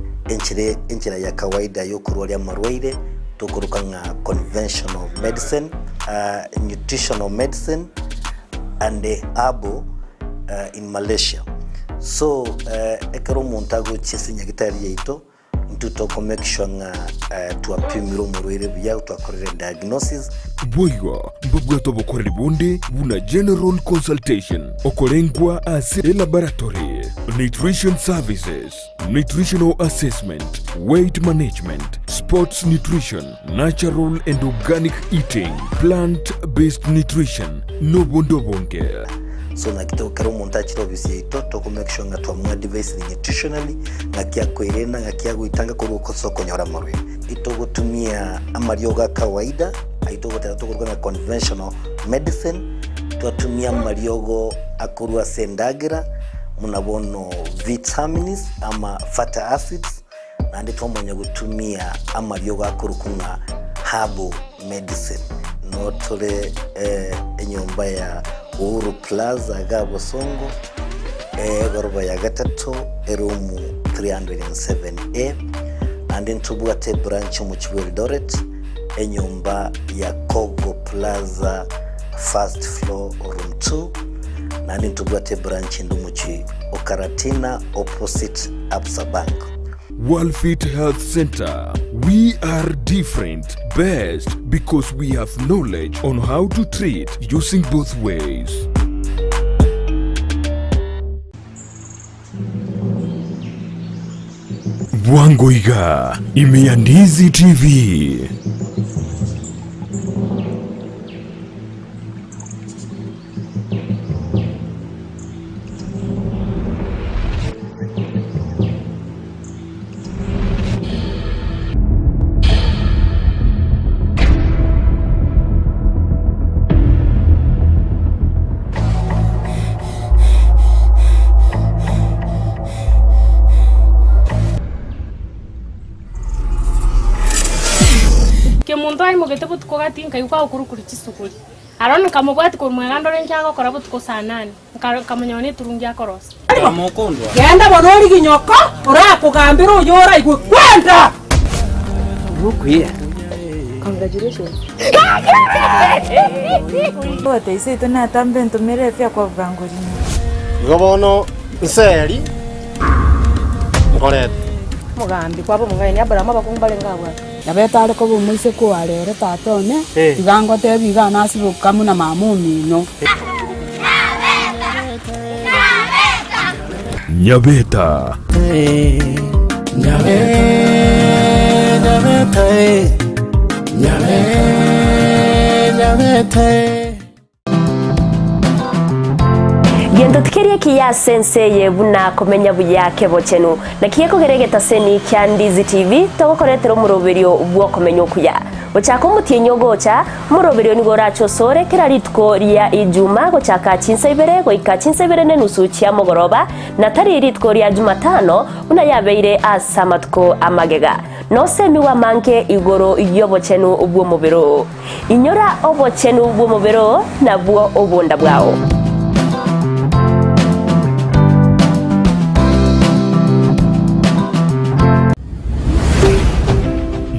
enchira ya kawaida yo kurwalia marwaire tukurukanga conventional medicine, nutritional medicine and herbal in Malaysia. So ekero montago chisinya gitari yeito ntuto make sure nga tuapimiro murwire bya twakorera diagnosis boywa mbugwato bokorera bonde buna general consultation okorengwa as laboratory, nutrition services, nutritional assessment, weight management, sports nutrition, natural and organic eating, plant-based nutrition no bondo bonge. So na kito karo montachiro bisi to make sure nga twa device nutritionally na kia koirena nga kia guitanga ko soko nyora marwe ito gutumia amarioga kawaida aito gutera na conventional medicine tuatumia mariogo akurwa sendagira munabono vitamins ama fatty acids na ndito mwenye gutumia amariogo akurukunga herbal medicine no tole enyomba ya Uhuru Plaza Gabo Songo goroba ya gatatu erumu 307A and then tubwate branch mu Eldoret enyumba ya Kogo Plaza first floor room 2 na then tubwate branch ndumuchi Okaratina opposite Absa Bank. World Fit Health Center. We are different, best because we have knowledge on how to treat using both ways. Bwangoiga imea Ndizi TV. Ke mundu ai mogete butuko gatinka yuka okuru kuri chisukuri Aron kamubwati kumwegando renchago kora butuko sanani. Kamanyoni turungia koros. Kamokondwa. Genda bodori ginyoko, ora kugambira uyora igwe kwenda. Rukuya. Congratulations. Bote isi tuna tambe ntumire fya kwa vanguri. Gobono nseri. Ngorete. Mugambi kwabo mugaini abarama bakumbale ngabwa. Yabetale ko bumuise ko arere tatone. Tigango te biga nasibu kamuna mamumi no. Nyabeta. Gendo tukerie kia sense yebuna komenya buyake bochenu na kiye kugeregeta seni kya Ndizi TV togokoretero muroberio ubwo komenya kuya Ochako mutinyo gocha muroberio nigora chosore kera ritko ria ijuma gochaka chinsebere goika chinsebere ne nusu chia mogoroba na tari ritko ria Jumatano una yabeire asamatko amagega no semi wa manke igoro yobochenu ubwo mubero inyora obochenu ubwo mubero na bwo obonda bwao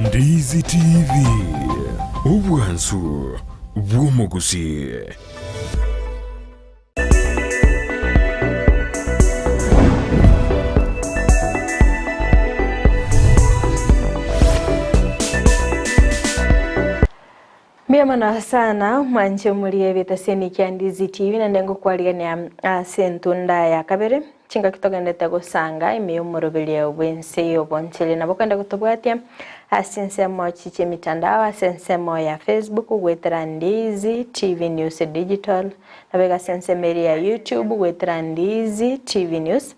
Ndizi TV Ubwansu Gusii. Miamana sana mwanche mulie vitaseni kia Ndizi TV na ndengo kwaligania sentunda ya kabere chinga kitogendete gusanga imiyo murobelie Ense yobonchele na bokanda kutobwatia asensemo chiche mitandao asensemo ya Facebook gwetera Ndizi TV News Digital na wega sensemeri ya YouTube gwetera Ndizi TV News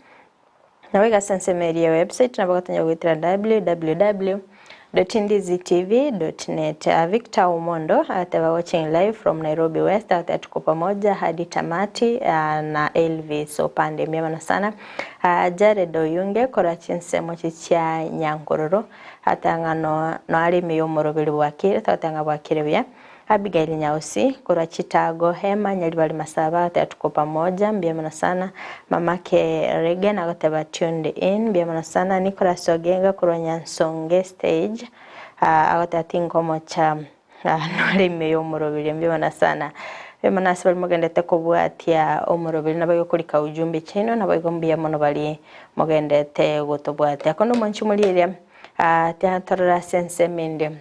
na wega sensemeri ya website na bakatanya gwetera www.ndizitv.net. Victor Umondo ataba watching live from Nairobi West tuko pamoja hadi tamati na Elvis Opande miamana sana. Jared Oyunge kora chinsemo chicha Nyankororo atanga no ari miyo morobeli bwakire tatanga bwakire bya Abigail Nyausi kora Chitago Hema nyalibali masaba tuko pamoja miamana sana. Mamake Regan agataba tuned in miamana sana. Nicholas Ogenga kora Nyansonge stage agatati ngomo cha nari miyo morobeli miamana sana. Bemana sibali mugendete kubwatia omurobeli nabayo kulika ujumbe chino nabagombia mono bali mugendete gutobwatia kono manchi mulire teatrala sense mende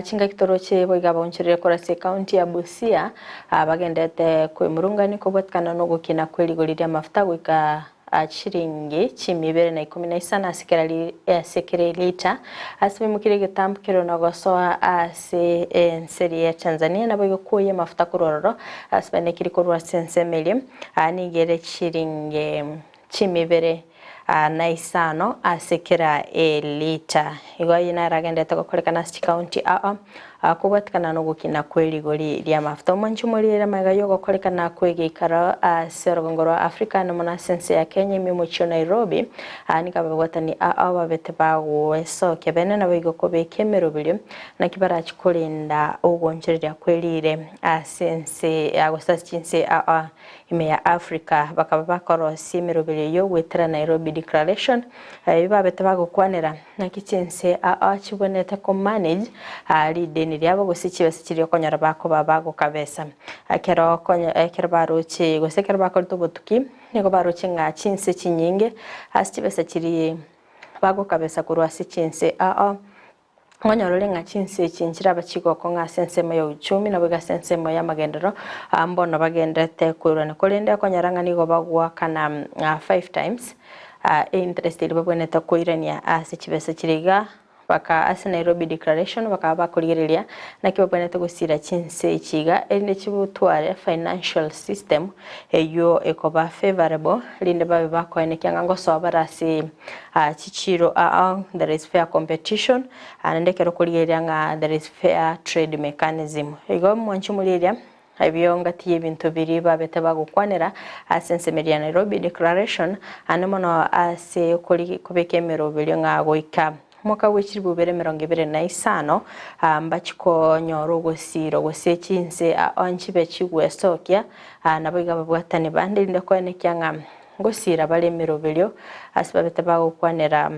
chinga kitoroche boiga bonchire kora se county ya Busia bagendete kwemurungani kubwatkana no gukina kweli goliria mafuta gwika chiringi chimibere na 19 sekerelita asibe mukire gitambukiro na gosoa ase enseri ya Tanzania na boyo kuye mafuta kurororo asibe nekiri kurwa sense meli anigere chiringi chimibere na isano asekera elita igoyi na ragende tokokolekana sti county kubwatikana no gukina kweli goli ria mafuta manchi mulira magayo gokolekana kwegikara serogongoro Africa no mona sense ya Kenya mimucho Nairobi nikabagwatani ababete bawo eso kebene na bigo kobeke merobili na kibara chikolinda ugonjerya kwelire sense agosaschinse ime ya Africa bakaba bakoro simerobili yo wetera Nairobi declaration babete bagokwanira na kichense chibonete ko manage ali niriabo gosichi basikiri okonyara bako babago kabesa akero baruchi gosekera bako tobotuki niko baruchi nga chinse chinyinge asichi basakiri bago kabesa kurwasi chinse Onyorole nga chinse chinchira bachigo ko nga sense mo uchumi na bega sense mo ya magendero mbono bagendete kurana kolende akonyaranga nigo bagwa kana 5 times interest ile baboneta koirania asichibesa chiriga baka asa Nairobi declaration baka bakuligereria na kibaboneta gusira chinse chiga ende chibutware financial system eyo ekoba favorable linde babe bakoene kyango sobarasi chichiro there is fair competition anendekero kuligereria nga there is fair trade mechanism ego mwanchi muliria Ibionga tiye bintu biri babete bagukwanira asense media Nairobi declaration anemono ase kuri kubekemero biri nga goika mwaka w'ekiribu bibiri mirongo ibiri na isano mbachikonyora ogosiro gose chinse onchibe chigwesokia nabo iga babwatani bande inde kwenekia ng'a gosira balemero belio asibabete bagokwanera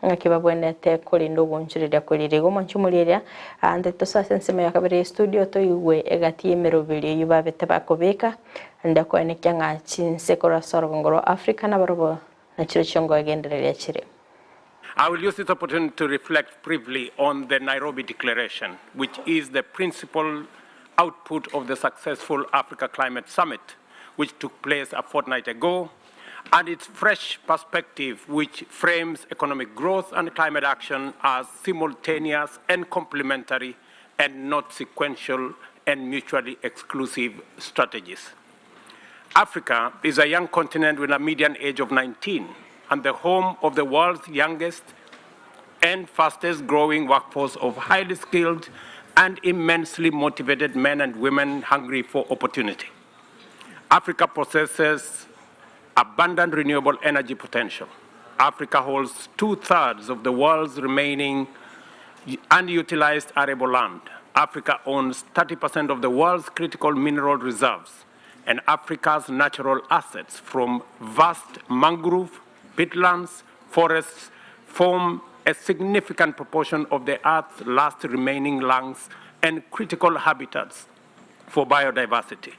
ng'aki babwenete kurinda ogonchuriria kurire gomonchumuliria ande tosase nsema ya kabiri studio toigwe egati emero belio yubabete bakobeka inde kwenekia ng'a chinse korasoro ngoro Africa na barobo na chiro chongo agendereria chire. I will use this opportunity to reflect briefly on the Nairobi Declaration, which is the principal output of the successful Africa Climate Summit, which took place a fortnight ago, and its fresh perspective, which frames economic growth and climate action as simultaneous and complementary and not sequential and mutually exclusive strategies. Africa is a young continent with a median age of 19, and the home of the world's youngest and fastest growing workforce of highly skilled and immensely motivated men and women hungry for opportunity. Africa possesses abundant renewable energy potential. Africa holds 2/3 of the world's remaining unutilized arable land. Africa owns 30% of the world's critical mineral reserves, and Africa's natural assets from vast mangrove, peatlands, forests form a significant proportion of the Earth's last remaining lungs and critical habitats for biodiversity.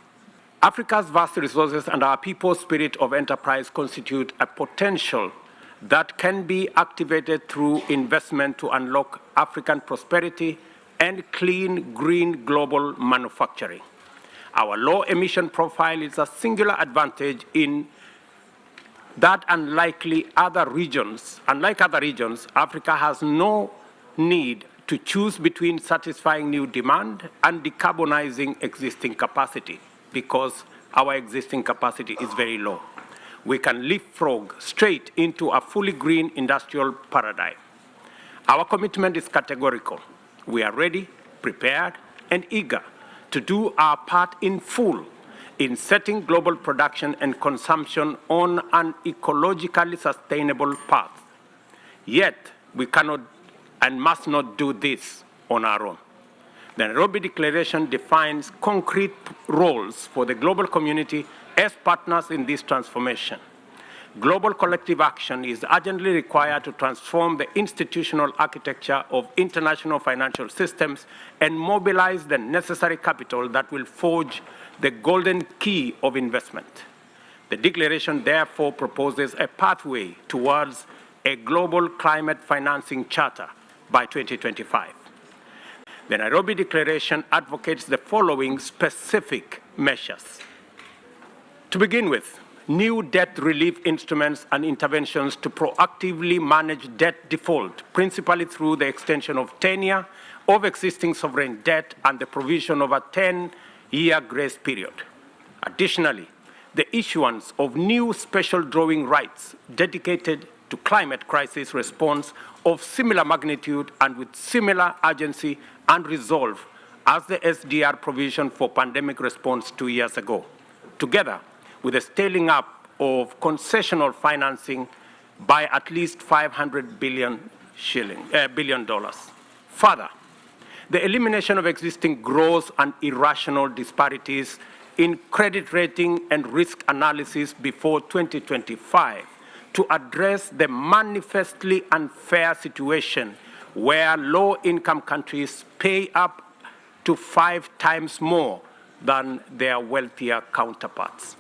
Africa's vast resources and our people's spirit of enterprise constitute a potential that can be activated through investment to unlock African prosperity and clean, green global manufacturing. Our low emission profile is a singular advantage in that unlike other regions, Africa has no need to choose between satisfying new demand and decarbonizing existing capacity because our existing capacity is very low. We can leapfrog straight into a fully green industrial paradigm. Our commitment is categorical. We are ready, prepared, and eager to do our part in full in setting global production and consumption on an ecologically sustainable path. Yet, we cannot and must not do this on our own. The Nairobi Declaration defines concrete roles for the global community as partners in this transformation. Global collective action is urgently required to transform the institutional architecture of international financial systems and mobilize the necessary capital that will forge the golden key of investment. The declaration therefore proposes a pathway towards a global climate financing charter by 2025. The Nairobi Declaration advocates the following specific measures. To begin with, new debt relief instruments and interventions to proactively manage debt default, principally through the extension of tenure of existing sovereign debt and the provision of a 10-year grace period. Additionally, the issuance of new special drawing rights dedicated to climate crisis response of similar magnitude and with similar urgency and resolve as the SDR provision for pandemic response 2 years ago, together with the scaling up of concessional financing by at least $500 billion. Further, the elimination of existing gross and irrational disparities in credit rating and risk analysis before 2025 to address the manifestly unfair situation where low-income countries pay up to 5 times more than their wealthier counterparts.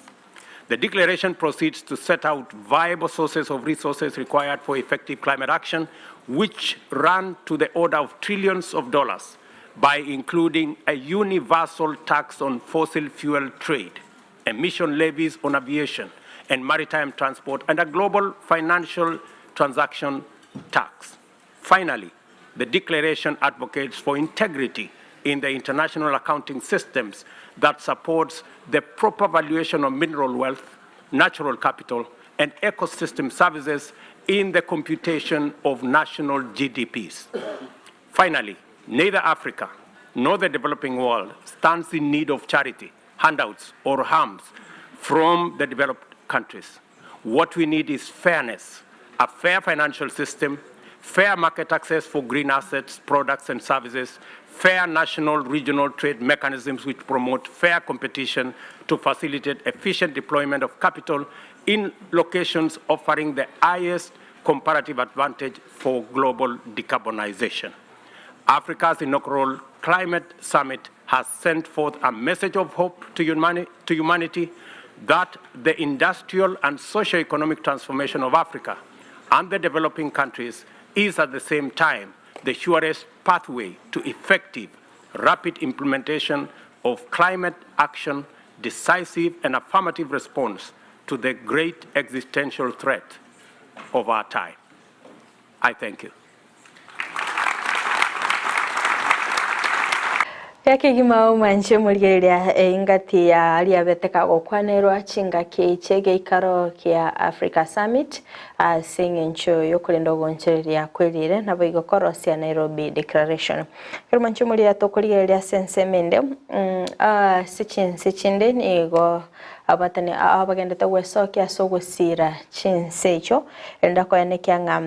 The declaration proceeds to set out viable sources of resources required for effective climate action, which run to the order of trillions of dollars by including a universal tax on fossil fuel trade, emission levies on aviation and maritime transport, and a global financial transaction tax. Finally, the declaration advocates for integrity in the international accounting systems that supports the proper valuation of mineral wealth, natural capital, and ecosystem services in the computation of national GDPs. Finally, neither Africa nor the developing world stands in need of charity, handouts, or harms from the developed countries. What we need is fairness, a fair financial system, fair market access for green assets, products, and services, fair national, regional trade mechanisms which promote fair competition to facilitate efficient deployment of capital in locations offering the highest comparative advantage for global decarbonization. Africa's inaugural climate summit has sent forth a message of hope to humanity that the industrial and socio-economic transformation of Africa and the developing countries is at the same time the surest pathway to effective, rapid implementation of climate action, decisive and affirmative response to the great existential threat of our time. I thank you. Yake gima umanje murigeria ingati ya aliabeteka gukwanirwa chinga kichege ikaro kia Africa Summit singencho yokulinda goncheria kwirire na boigokoro cia Nairobi Declaration. Kirumancho muri atokurigeria sense mende sichinde nigo abatani abagendete gwesokia sogusira chinsecho enda koenekia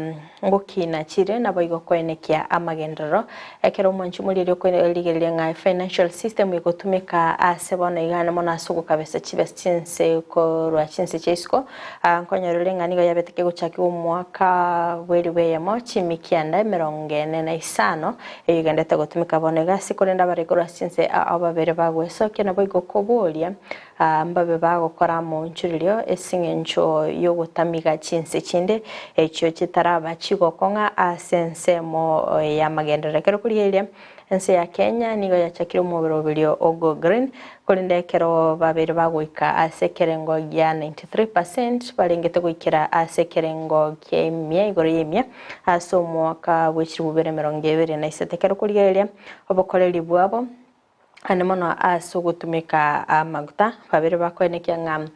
ngukina chire na boigokoenekia amagendero ekero mancho muri ryo nga financial system igutumika asebona igana mona sugu kabesa chibe chinse ko rwa chinse chesko nkonyoro ngani go yabeteke guchaki umwaka weriwe ya mochi mikianda 45 eyigendete gutumika bonega sikorenda baregora chinse ababere bagwesokia na boigokoboria mbabe bagokora mu nchurilyo esingencho yo gutamiga chinse chinde ekyo kitaraba chigokonga asensemo ya magendero kero kuriyeria Ense ya Kenya nigo yachakire umubiro ogo green kulindekero babiri bagwika asekerengo ya 93% balengete gwikira asekerengo kemye igoro yemye aso mwaka w'ikiri 2027 kero kuriyeria obokoreri bwabo anemono aso gutumika amaguta babiri bakonekia ngam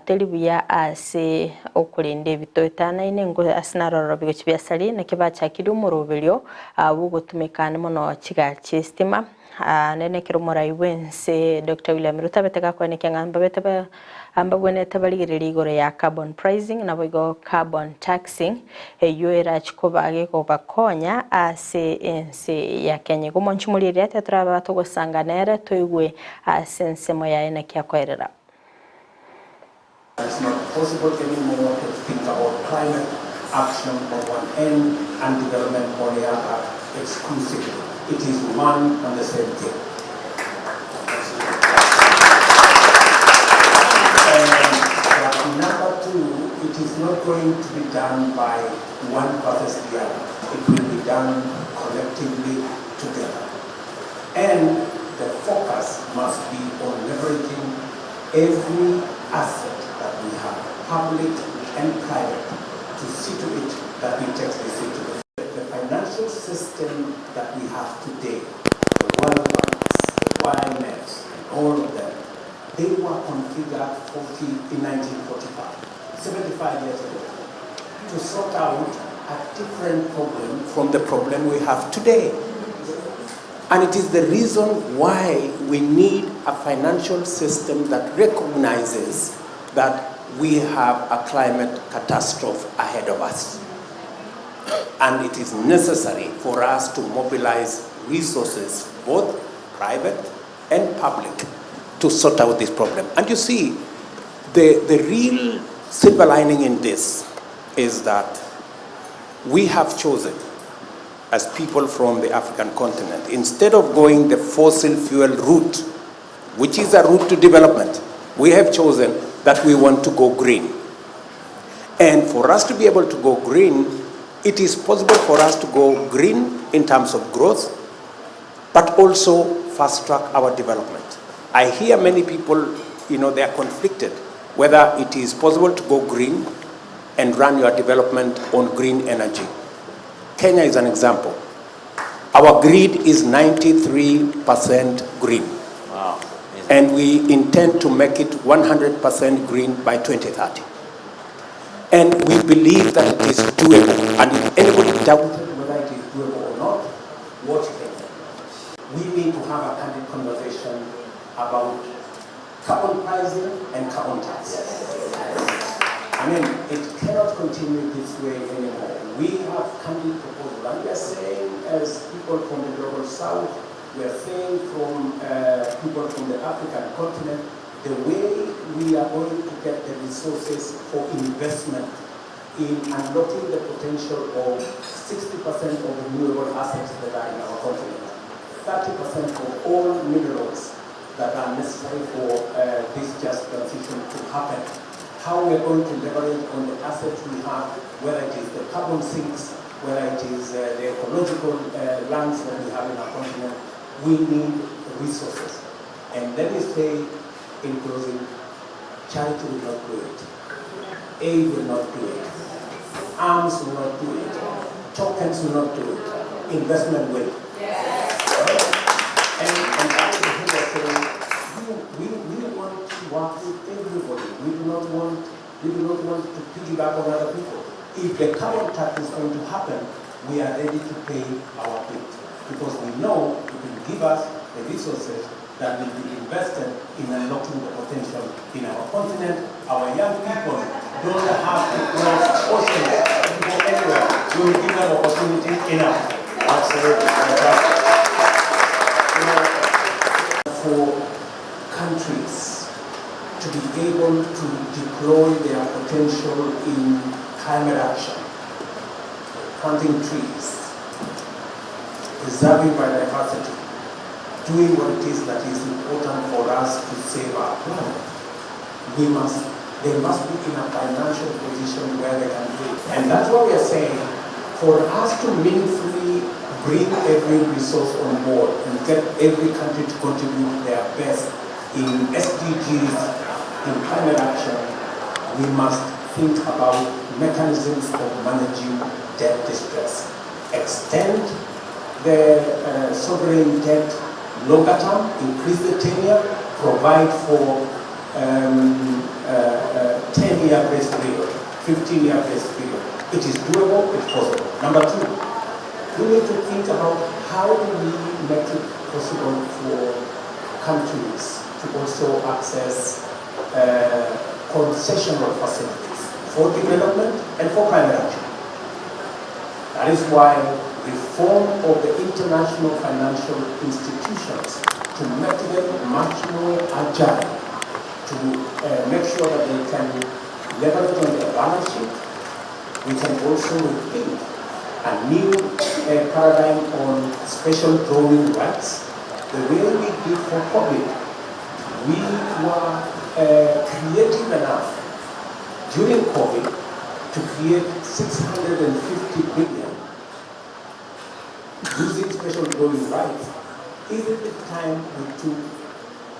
telibia ase okulinde bitoitana inengo asinaroro bigo chibyasali nakibacha kidumurubiryo bugutumika anemono chiga chistima nene kirumura iwense Dr. William Ruto beteka konekia ngamba beteba ambagwenete baligirira igoro ya carbon pricing na boigo carbon taxing yoera chikobage ko bakonya ase ense ya Kenya gumonchumurire atetraba togosanganera toigwe asensemo ya ene kyakwerera. It's not possible anymore to think about climate action on one end and development on the other exclusively. It is one and the same thing. And number two, it is not going to be done by one versus the other. It will be done collectively together. And the focus must be on leveraging every asset that we have, public and private, to see to it that we take this into the financial system that we have today, the World Banks, the YMFs, and all of them, they were configured in 1945, 75 years ago, to sort out a different problem from the problem we have today. And it is the reason why we need a financial system that recognizes that we have a climate catastrophe ahead of us. And it is necessary for us to mobilize resources, both private and public, to sort out this problem. And you see, the real silver lining in this is that we have chosen, as people from the African continent, instead of going the fossil fuel route, which is a route to development, we have chosen that we want to go green. And for us to be able to go green, it is possible for us to go green in terms of growth, but also fast track our development. I hear many people, they are conflicted whether it is possible to go green and run your development on green energy. Kenya is an example. Our grid is 93% green. Wow. And we intend to make it 100% green by 2030. And we believe that it is doable. And if anybody doubts whether it is doable or not, watch Kenya. We need to have a candid conversation about carbon pricing and carbon taxes. I mean, it cannot continue this way anymore. We have candid proposals, and we are saying, as people from the global south, we are saying from people from the African continent, the way we are going to get the resources for investment in unlocking the potential of 60% of renewable assets that are in our continent, 30% of all minerals that are necessary for this just transition to happen. How we are going to leverage on the assets we have, whether it is the carbon sinks, whether it is the ecological lands that we have in our continent, we need resources. And let me say in closing, charity will not do it. Aid will not do it. Arms will not do it. Tokens will not do it. Investment will. Yes. And that is the thing we're saying. We want to work with everybody. We do not want to piggyback on other people. If the carbon tax is going to happen, we are ready to pay our bit. Because we know it will give us the resources that will be invested in unlocking the potential in our continent. Our young people don't have to cross oceans to go anywhere. We will give them opportunity enough. Absolutely. For countries to be able to deploy their potential in climate action, planting trees, preserving biodiversity, doing what it is that is important for us to save our planet, they must be in a financial position where they can do it. And that's what we are saying. For us to meaningfully bring every resource on board and get every country to contribute their best in SDGs, in climate action, we must think about mechanisms of managing debt distress. Extend the sovereign debt longer term, increase the tenure, provide for 10-year grace period, 15-year grace period. It is doable, it's possible. Number two, we need to think about how do we make it possible for countries to also access concessional facilities for development and for climate action. That is why reform of the international financial institutions to make them much more agile, to make sure that they can leverage on their balance sheet. We can also rethink a new paradigm on special drawing rights. The way we did for COVID, we were creative enough during COVID to create 650 billion using special drawing rights. Is it the time we took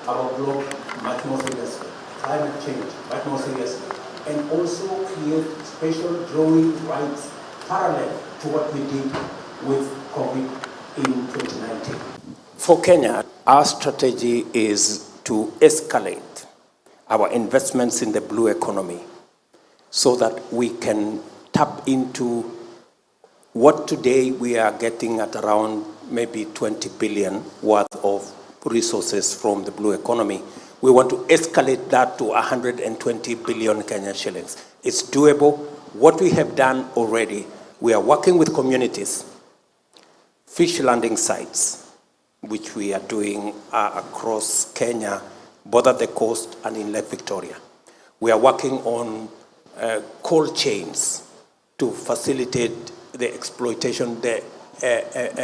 our globe much more seriously, climate change much more seriously, and also create special drawing rights parallel to what we did with COVID in 2019. For Kenya, our strategy is to escalate our investments in the blue economy so that we can tap into what today we are getting at around maybe 20 billion worth of resources from the blue economy. We want to escalate that to 120 billion Kenyan shillings. It's doable. What we have done already, we are working with communities, fish landing sites, which we are doing across Kenya, both at the coast and in Lake Victoria. We are working on cold chains to facilitate the exploitation, the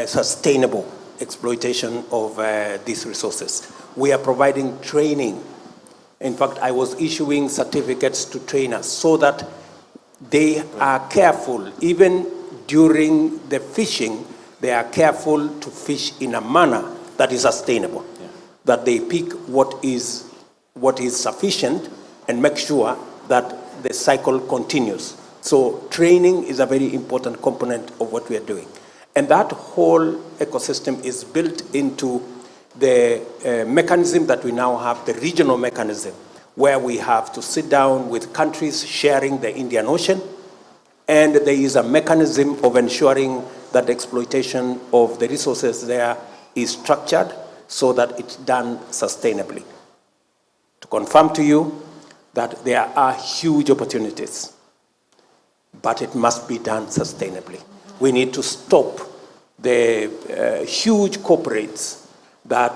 sustainable exploitation of these resources. We are providing training. In fact, I was issuing certificates to trainers so that they are careful, even during the fishing, they are careful to fish in a manner that is sustainable, that they pick what is sufficient and make sure that the cycle continues. So training is a very important component of what we are doing. And that whole ecosystem is built into the mechanism that we now have, the regional mechanism, where we have to sit down with countries sharing the Indian Ocean, and there is a mechanism of ensuring that the exploitation of the resources there is structured so that it's done sustainably. To confirm to you, that there are huge opportunities, but it must be done sustainably. We need to stop the huge corporates that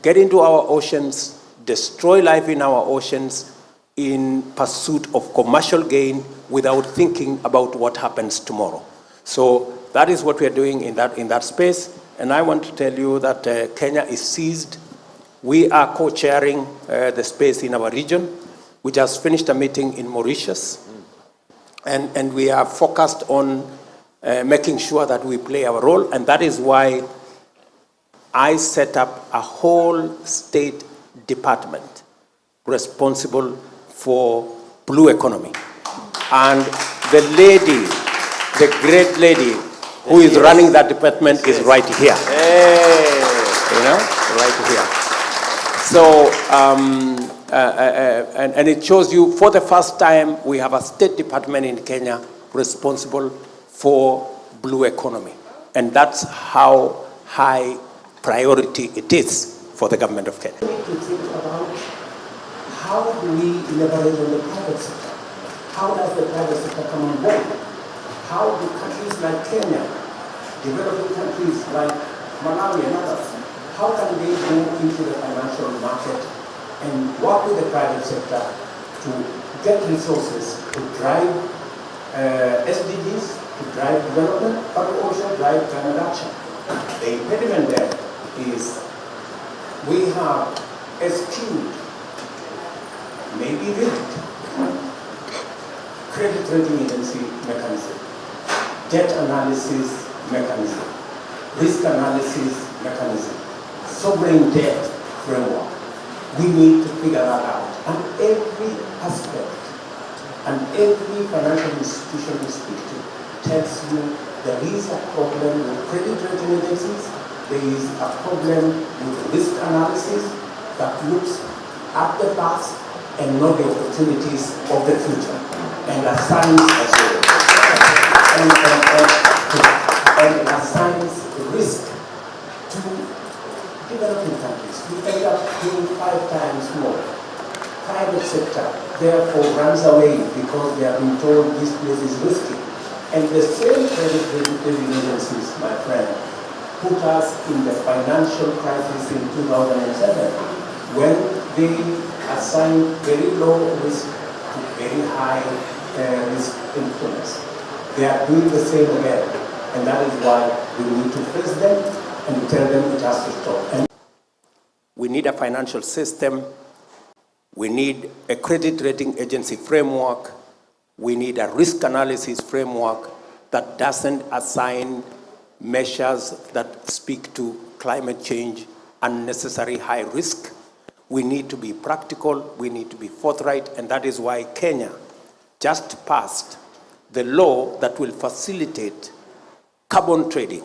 get into our oceans, destroy life in our oceans in pursuit of commercial gain without thinking about what happens tomorrow. So that is what we are doing in that space. And I want to tell you that Kenya is seized. We are co-chairing the space in our region. We just finished a meeting in Mauritius, and we are focused on making sure that we play our role, and that is why I set up a whole state department responsible for blue economy. And the lady, the great lady who is running that department is right here. You know, right here. So, and it shows you, for the first time, we have a state department in Kenya responsible for blue economy. And that's how high priority it is for the government of Kenya. We need to think about how do we leverage on the private sector? How does the private sector come on board? How do countries like Kenya, developing countries like Malawi and others, how can they go into the financial market and work with the private sector to get resources to drive SDGs, to drive development, but also drive climate action? The impediment there is we have eschewed, maybe rigged, credit rating agency mechanism, debt analysis mechanism, risk analysis mechanism, sovereign debt framework. We need to figure that out. And every aspect and every financial institution we speak to tells you there is a problem with credit rating agencies, there is a problem with risk analysis that looks at the past and not the opportunities of the future, and assigns and assigns risk to developing countries. We end up doing 5 times more. Private sector therefore runs away because they have been told this place is risky. And the same credit rating agencies, my friend, put us in the financial crisis in 2007 when they assigned very low risk to very high risk instruments. They are doing the same again, and that is why we need to face them and tell them it has to stop. And we need a financial system. We need a credit rating agency framework. We need a risk analysis framework that doesn't assign measures that speak to climate change, unnecessary high risk. We need to be practical, we need to be forthright, and that is why Kenya just passed the law that will facilitate carbon trading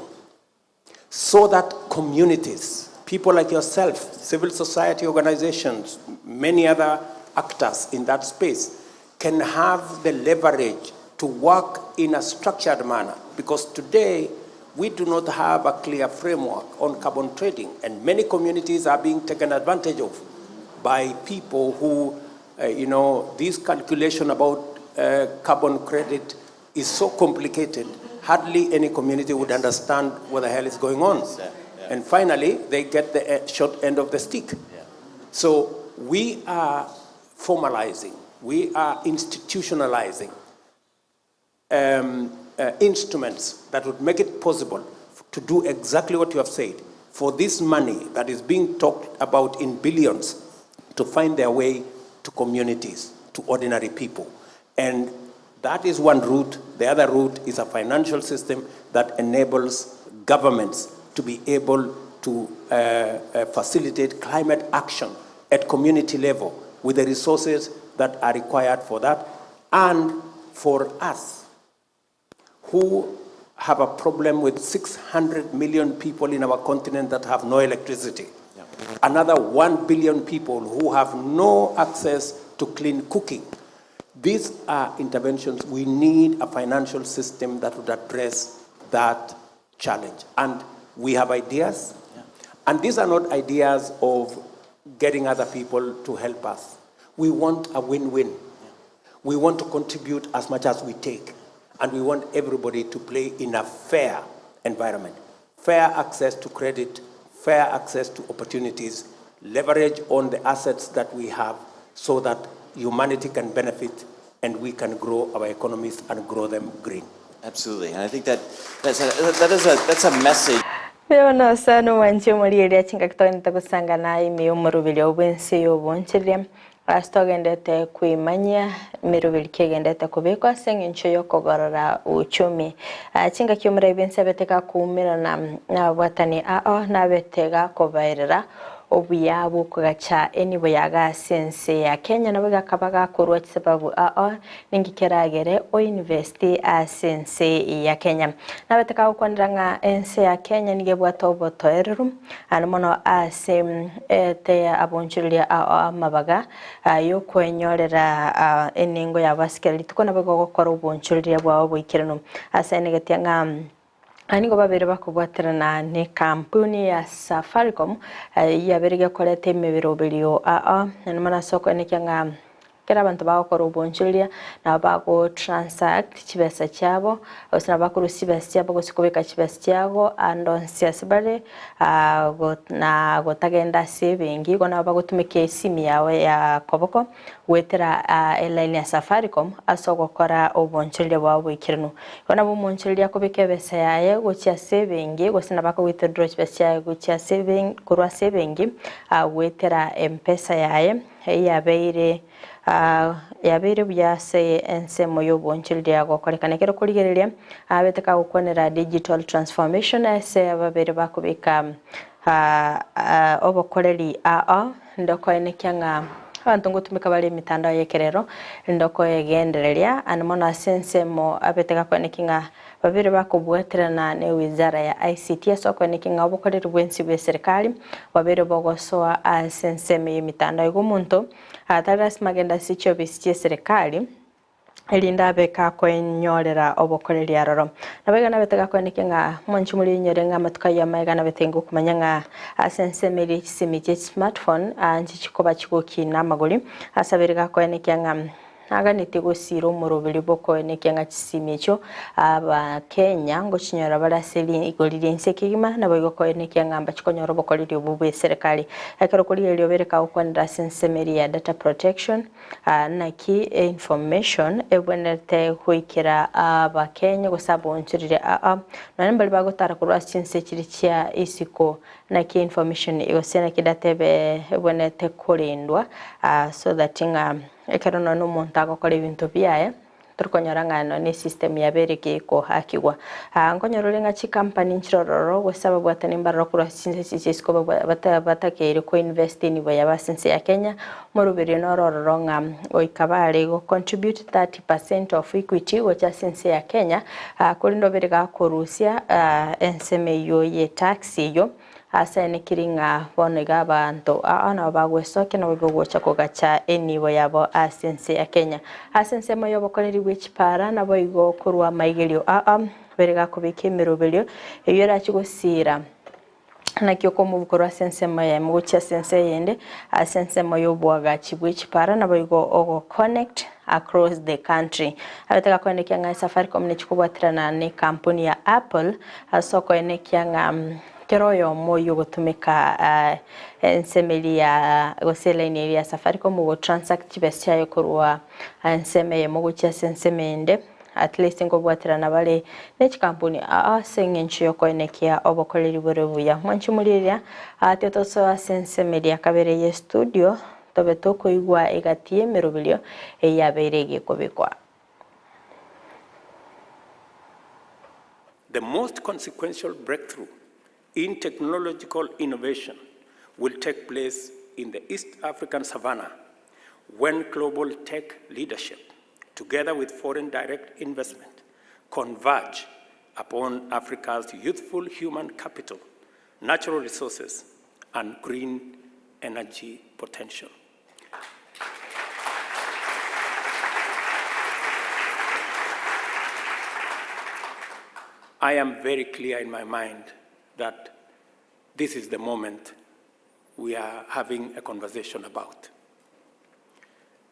so that communities, people like yourself, civil society organizations, many other actors in that space can have the leverage to work in a structured manner. Because today, we do not have a clear framework on carbon trading, and many communities are being taken advantage of by people who, this calculation about carbon credit is so complicated, hardly any community would understand what the hell is going on. Yeah. And finally, they get the short end of the stick. Yeah. So we are formalizing, we are institutionalizing instruments that would make it possible to do exactly what you have said, for this money that is being talked about in billions to find their way to communities, to ordinary people. And that is one route. The other route is a financial system that enables governments to be able to facilitate climate action at community level with the resources that are required for that. And for us, who have a problem with 600 million people in our continent that have no electricity, another 1 billion people who have no access to clean cooking. These are interventions. We need a financial system that would address that challenge. And we have ideas. And these are not ideas of getting other people to help us. We want a win-win. We want to contribute as much as we take, and we want everybody to play in a fair environment. Fair access to credit, fair access to opportunities, leverage on the assets that we have so that humanity can benefit and we can grow our economies and grow them green. Absolutely, and I think that's a message. Beono sano wanchi muri area chinga kitogenda kusangana imi umurubili obwensi yobonchire astogendete kuimanya mirubili kegendete kubikwa sengincho yokogorora uchumi chinga kyomura ibinse beteka kumira na watani na betega kobairira obuyabu kugacha enibo yaga sense ya Kenya nabo gakabaga kurwa sababu ningikeragere o university sense ya Kenya nabeteka ukwandanga ense ya Kenya nigebwata obotoerum anomono ase te abonchulia amabaga yo kwenyorera eningo ya basikeli tukona bago gukora obonchulia bwa obwikirano ase negetianga Anigo babere bakubwaterana ni kampuni ya Safaricom yaberege kolete imibirobelio namana soko nikyanga kera abantu bakora ubonchulia na bako transact chibesa cyabo osina bakuru sibesa cyabo gosikobeka chibesa cyago andonsia sibale na gotagenda saving gona bagotumike simi yawe ya koboko wetera line ya Safaricom asogokora ubonchulia bwabo ikirino gona bumonchulia kobeke besa yaye gocha saving gosina bako withdraw chibesa cyago gocha saving kurwa saving wetera mpesa yaye yabeire byase ense moyo bonchildia gokorekana kero kurigereria abeteka gukonera digital transformation ese ababere bakubika obokoreri ndoko enekyanga abantu ngutumika bali mitandao yekerero ndoko yegendereria anmona sense mo abeteka konekinga babere bakubweterana ne wizara ya ICT soko nekinga obokoreri bwensi bwe serikali babere bogosoa sense me mitandao y'omuntu ataras magenda sicho bisiye serikali elinda beka kwenyorera obokoreri aroro nabega nabetega kwenekinga monchi muri nyorenga matuka ya maiga nabetengo kumanyanga sense meri simiche smartphone anchi chikoba chikoki namagoli asaberega kwenekinga aganite gusiro murubili boko nekenga chisimicho aba Kenya ngo chinyora baraseli igolire nsekigima nabo igoko nekenga amba chikonyoro bokoliri obubwe serikali akero kuri elio bereka ukwandira sensemeri ya data protection na key information ebonete huikira aba Kenya gusabo nchirire na nembali bagotara kurwa chinse chirichia isiko na key information yosena kidatebe ebonete kurindwa so that ekero no muntu agokora ibintu byaye turukonyora ngano ni system yabereke ko hakigwa ngonyorore nga chi company nchirororo gusaba bwatani mbarro kura sinse batakere ko invest in boya basense ya Kenya morubiri norororo nga oikabale go contribute 30% of equity wacha sense ya Kenya kuri ndoberega korusia enseme yo ye tax yo asane kiringa bonega abantu ana bagwesoke no bigogocha kogacha enibo yabo asense ya Kenya asense moyo bokoreri wechipara nabo igo kurwa maigelio berega kubike mirobelio eyora chigosira nakyo komu bukorwa sense moya mucha sense yende asense moyo bwaga chibwechipara nabo igo ogo connect across the country abetaka kwenekya nga Safaricom ne chikubwatirana ne kampuni ya Apple asoko enekya nga keroyo moyo gutumika ensemeli ya goselaini ya Safaricom go transact chibesya yo kurwa enseme mo gucha sensemende at least ngo bwatirana bale ne chikampuni sengencho yo konekia obokoleri borebuya manchi muliria ateto so sensemeli ya kabere ye studio tobe toko igwa egatie merobilio eyaberege kobekwa. The most consequential breakthrough in technological innovation will take place in the East African savannah when global tech leadership, together with foreign direct investment, converge upon Africa's youthful human capital, natural resources, and green energy potential. I am very clear in my mind that this is the moment we are having a conversation about.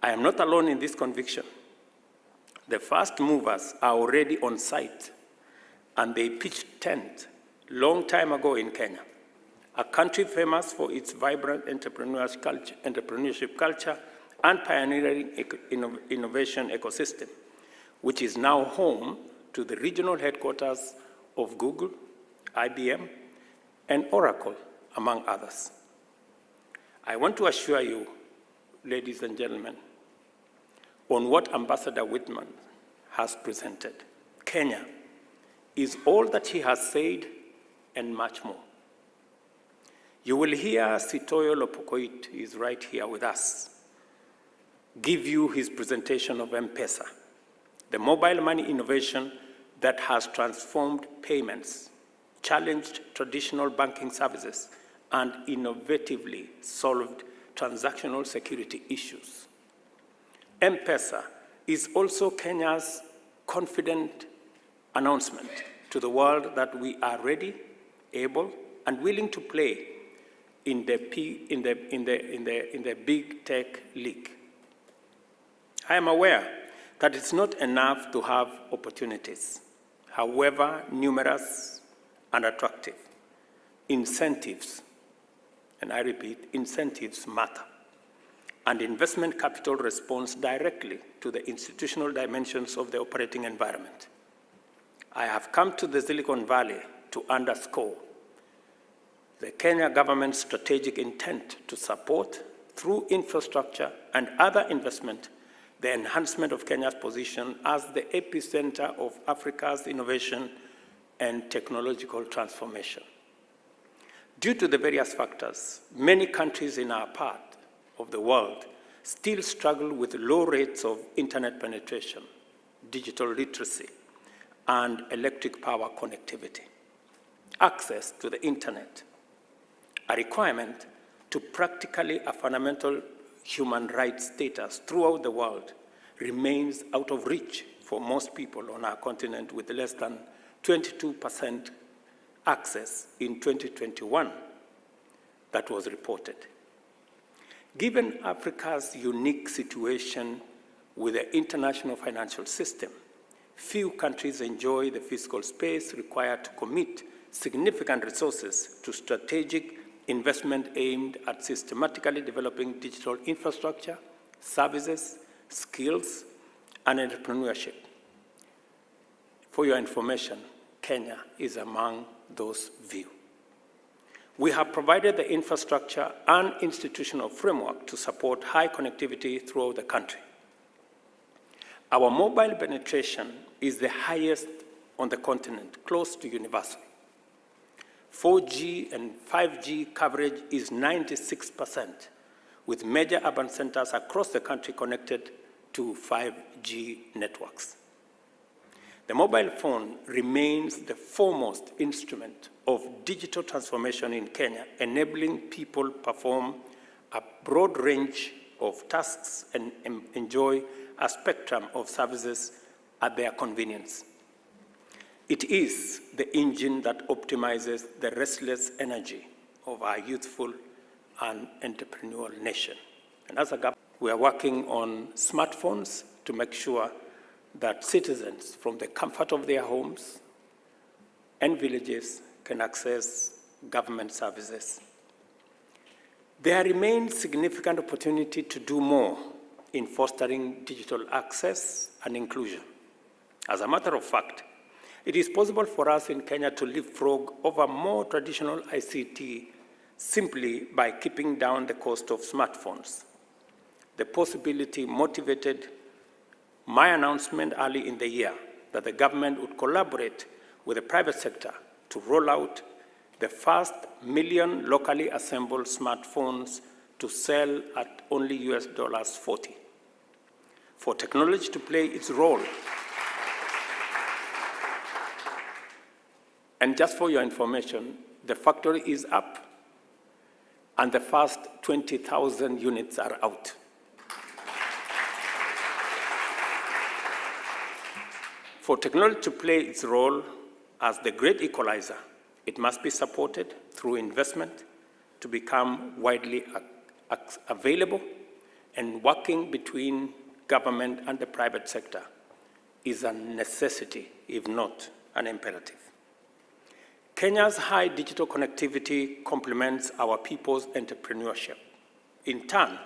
I am not alone in this conviction. The first movers are already on site, and they pitched tent long time ago in Kenya, a country famous for its vibrant entrepreneurship culture and pioneering innovation ecosystem, which is now home to the regional headquarters of Google, IBM, and Oracle, among others. I want to assure you, ladies and gentlemen, on what Ambassador Whitman has presented. Kenya is all that he has said and much more. You will hear Sitoyo Lopokoit, he is right here with us, give you his presentation of M-Pesa, the mobile money innovation that has transformed payments, challenged traditional banking services, and innovatively solved transactional security issues. M-Pesa is also Kenya's confident announcement to the world that we are ready, able, and willing to play in the big tech league. I am aware that it's not enough to have opportunities, however numerous and attractive. Incentives, and I repeat, incentives matter. And investment capital responds directly to the institutional dimensions of the operating environment. I have come to the Silicon Valley to underscore the Kenya government's strategic intent to support, through infrastructure and other investment, the enhancement of Kenya's position as the epicenter of Africa's innovation and technological transformation. Due to the various factors, many countries in our part of the world still struggle with low rates of internet penetration, digital literacy, and electric power connectivity. Access to the internet, a requirement to practically a fundamental human rights status throughout the world, remains out of reach for most people on our continent, with less than 22% access in 2021 that was reported. Given Africa's unique situation with the international financial system, few countries enjoy the fiscal space required to commit significant resources to strategic investment aimed at systematically developing digital infrastructure, services, skills, and entrepreneurship. For your information, Kenya is among those few. We have provided the infrastructure and institutional framework to support high connectivity throughout the country. Our mobile penetration is the highest on the continent, close to universal. 4G and 5G coverage is 96%, with major urban centers across the country connected to 5G networks. The mobile phone remains the foremost instrument of digital transformation in Kenya, enabling people perform a broad range of tasks and enjoy a spectrum of services at their convenience. It is the engine that optimizes the restless energy of our youthful and entrepreneurial nation. And as a government, we are working on smartphones to make sure that citizens from the comfort of their homes and villages can access government services. There remains significant opportunity to do more in fostering digital access and inclusion. As a matter of fact, it is possible for us in Kenya to leapfrog over more traditional ICT simply by keeping down the cost of smartphones. The possibility motivated my announcement early in the year that the government would collaborate with the private sector to roll out the first 1 million locally assembled smartphones to sell at only $40. For technology to play its role. And just for your information, the factory is up and the first 20,000 units are out. For technology to play its role as the great equalizer, it must be supported through investment to become widely available and working between government and the private sector is a necessity, if not an imperative. Kenya's high digital connectivity complements our people's entrepreneurship. In turn,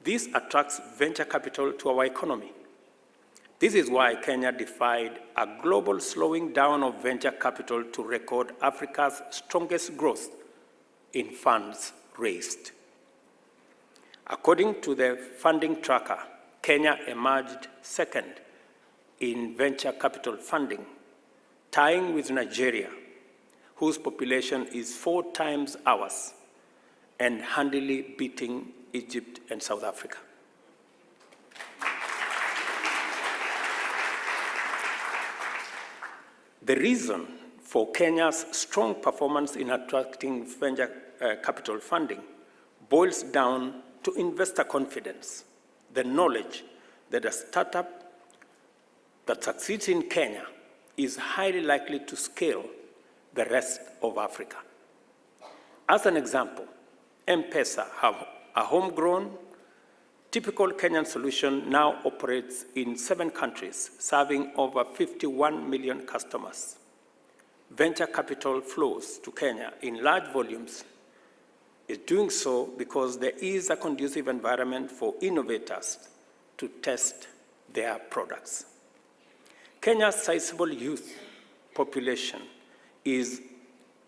this attracts venture capital to our economy. This is why Kenya defied a global slowing down of venture capital to record Africa's strongest growth in funds raised. According to the funding tracker, Kenya emerged second in venture capital funding, tying with Nigeria, whose population is 4 times ours, and handily beating Egypt and South Africa. The reason for Kenya's strong performance in attracting venture capital funding boils down to investor confidence, the knowledge that a startup that succeeds in Kenya is highly likely to scale the rest of Africa. As an example, M-Pesa, a homegrown, typical Kenyan solution, now operates in 7 countries, serving over 51 million customers. Venture capital flows to Kenya in large volumes. Is doing so because there is a conducive environment for innovators to test their products. Kenya's sizable youth population is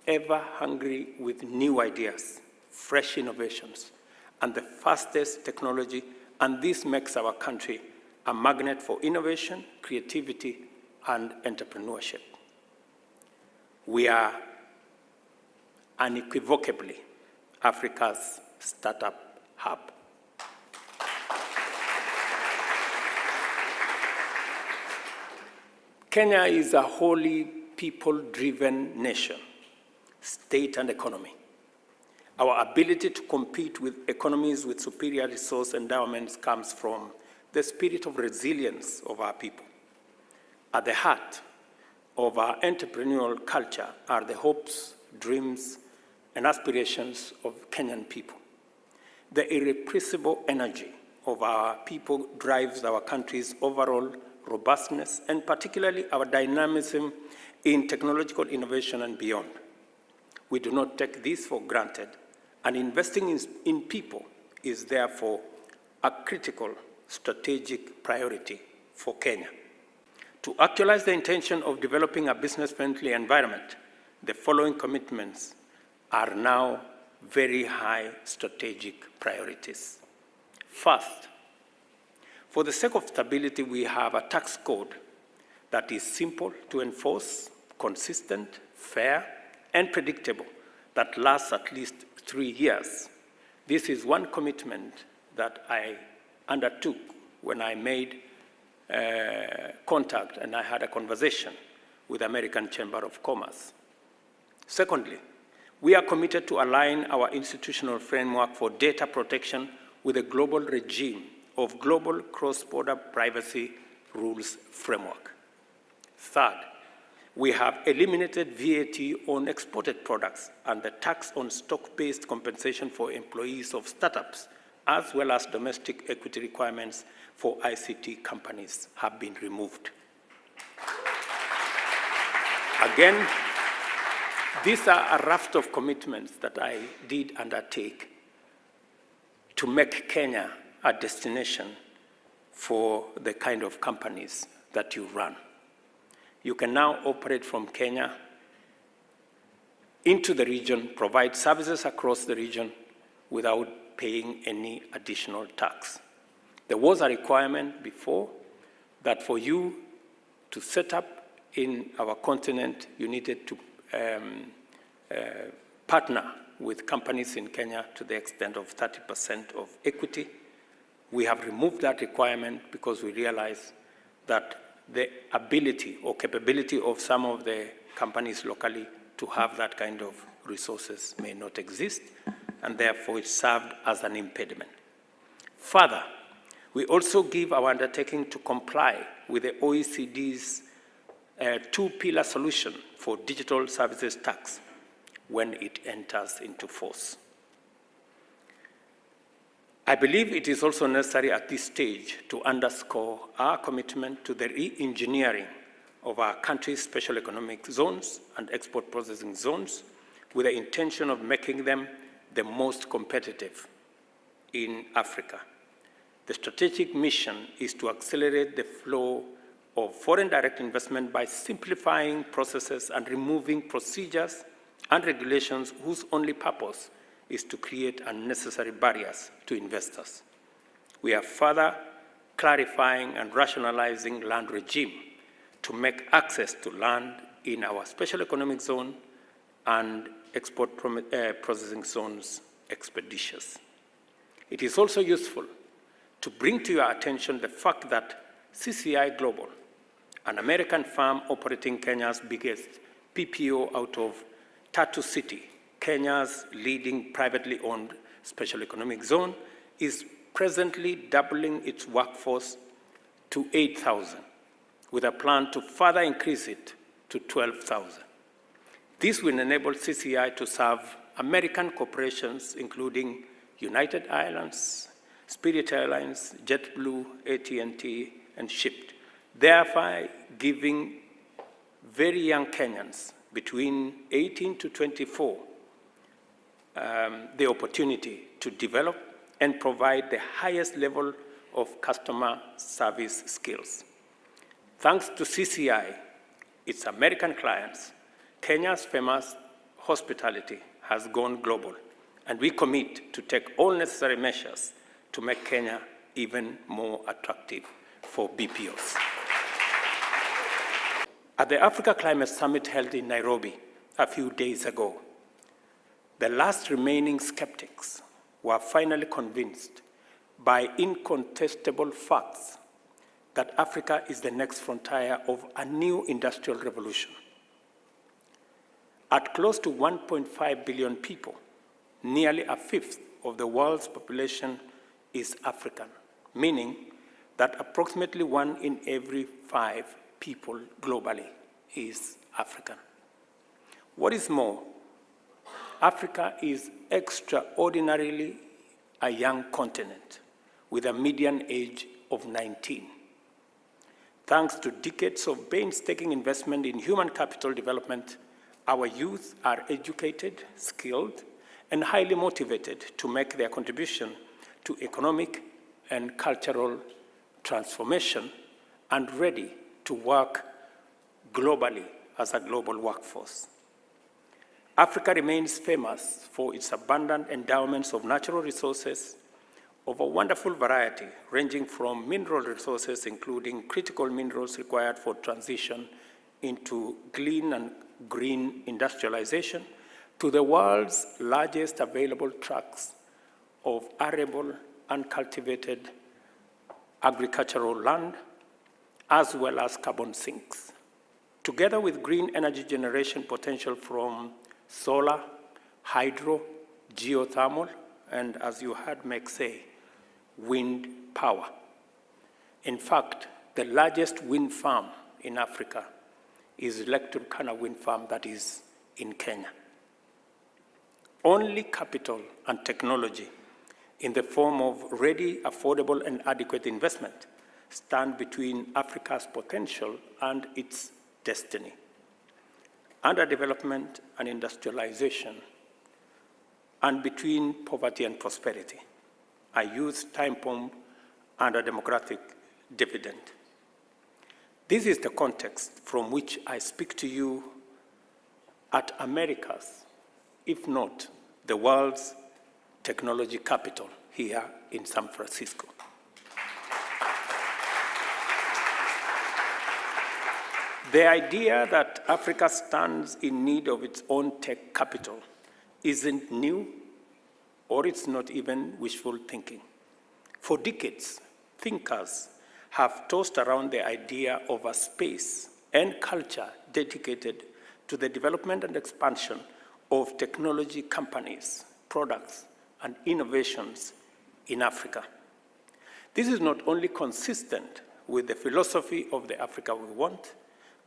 ever hungry with new ideas, fresh innovations, and the fastest technology, and this makes our country a magnet for innovation, creativity, and entrepreneurship. We are unequivocally Africa's startup hub. Kenya is a wholly people-driven nation, state and economy. Our ability to compete with economies with superior resource endowments comes from the spirit of resilience of our people. At the heart of our entrepreneurial culture are the hopes, dreams, and aspirations of Kenyan people. The irrepressible energy of our people drives our country's overall robustness, and particularly our dynamism in technological innovation and beyond. We do not take this for granted, and investing in people is therefore a critical strategic priority for Kenya. To actualize the intention of developing a business-friendly environment, the following commitments are now very high strategic priorities. First, for the sake of stability, we have a tax code that is simple to enforce, consistent, fair, and predictable, that lasts at least 3 years. This is one commitment that I undertook when I made contact and I had a conversation with the American Chamber of Commerce. Secondly, we are committed to align our institutional framework for data protection with a global regime of global cross-border privacy rules framework. Third, we have eliminated VAT on exported products and the tax on stock-based compensation for employees of startups, as well as domestic equity requirements for ICT companies have been removed. Again, these are a raft of commitments that I did undertake to make Kenya a destination for the kind of companies that you run. You can now operate from Kenya into the region, provide services across the region without paying any additional tax. There was a requirement before that for you to set up in our continent, you needed to partner with companies in Kenya to the extent of 30% of equity. We have removed that requirement because we realize that the ability or capability of some of the companies locally to have that kind of resources may not exist, and therefore it served as an impediment. Further, we also give our undertaking to comply with the OECD's 2-pillar solution for digital services tax when it enters into force. I believe it is also necessary at this stage to underscore our commitment to the re-engineering of our country's special economic zones and export processing zones with the intention of making them the most competitive in Africa. The strategic mission is to accelerate the flow of foreign direct investment by simplifying processes and removing procedures and regulations whose only purpose is to create unnecessary barriers to investors. We are further clarifying and rationalizing land regime to make access to land in our special economic zone and export processing zones expeditious. It is also useful to bring to your attention the fact that CCI Global, an American firm operating Kenya's biggest PPO out of Tatu City, Kenya's leading privately owned special economic zone, is presently doubling its workforce to 8,000, with a plan to further increase it to 12,000. This will enable CCI to serve American corporations, including United Airlines, Spirit Airlines, JetBlue, AT&T, and Shipped, thereby giving very young Kenyans between 18 to 24 the opportunity to develop and provide the highest level of customer service skills. Thanks to CCI, its American clients, Kenya's famous hospitality has gone global, and we commit to take all necessary measures to make Kenya even more attractive for BPOs. At the Africa Climate Summit held in Nairobi a few days ago, the last remaining skeptics were finally convinced by incontestable facts that Africa is the next frontier of a new industrial revolution. At close to 1.5 billion people, nearly a fifth of the world's population is African, meaning that approximately 1 in every 5 people globally is African. What is more, Africa is extraordinarily a young continent with a median age of 19. Thanks to decades of painstaking investment in human capital development, our youth are educated, skilled, and highly motivated to make their contribution to economic and cultural transformation and ready to work globally as a global workforce. Africa remains famous for its abundant endowments of natural resources of a wonderful variety, ranging from mineral resources, including critical minerals required for transition into clean and green industrialization, to the world's largest available tracts of arable and cultivated agricultural land, as well as carbon sinks. Together with green energy generation potential from solar, hydro, geothermal, and as you heard Meg say, wind power. In fact, the largest wind farm in Africa is Turkana wind farm that is in Kenya. Only capital and technology in the form of ready, affordable, and adequate investment stand between Africa's potential and its destiny. Underdevelopment and industrialization, and between poverty and prosperity, a youth time bomb and a democratic dividend. This is the context from which I speak to you at America's, if not the world's, technology capital here in San Francisco. The idea that Africa stands in need of its own tech capital isn't new, or it's not even wishful thinking. For decades, thinkers have tossed around the idea of a space and culture dedicated to the development and expansion of technology companies, products, and innovations in Africa. This is not only consistent with the philosophy of the Africa we want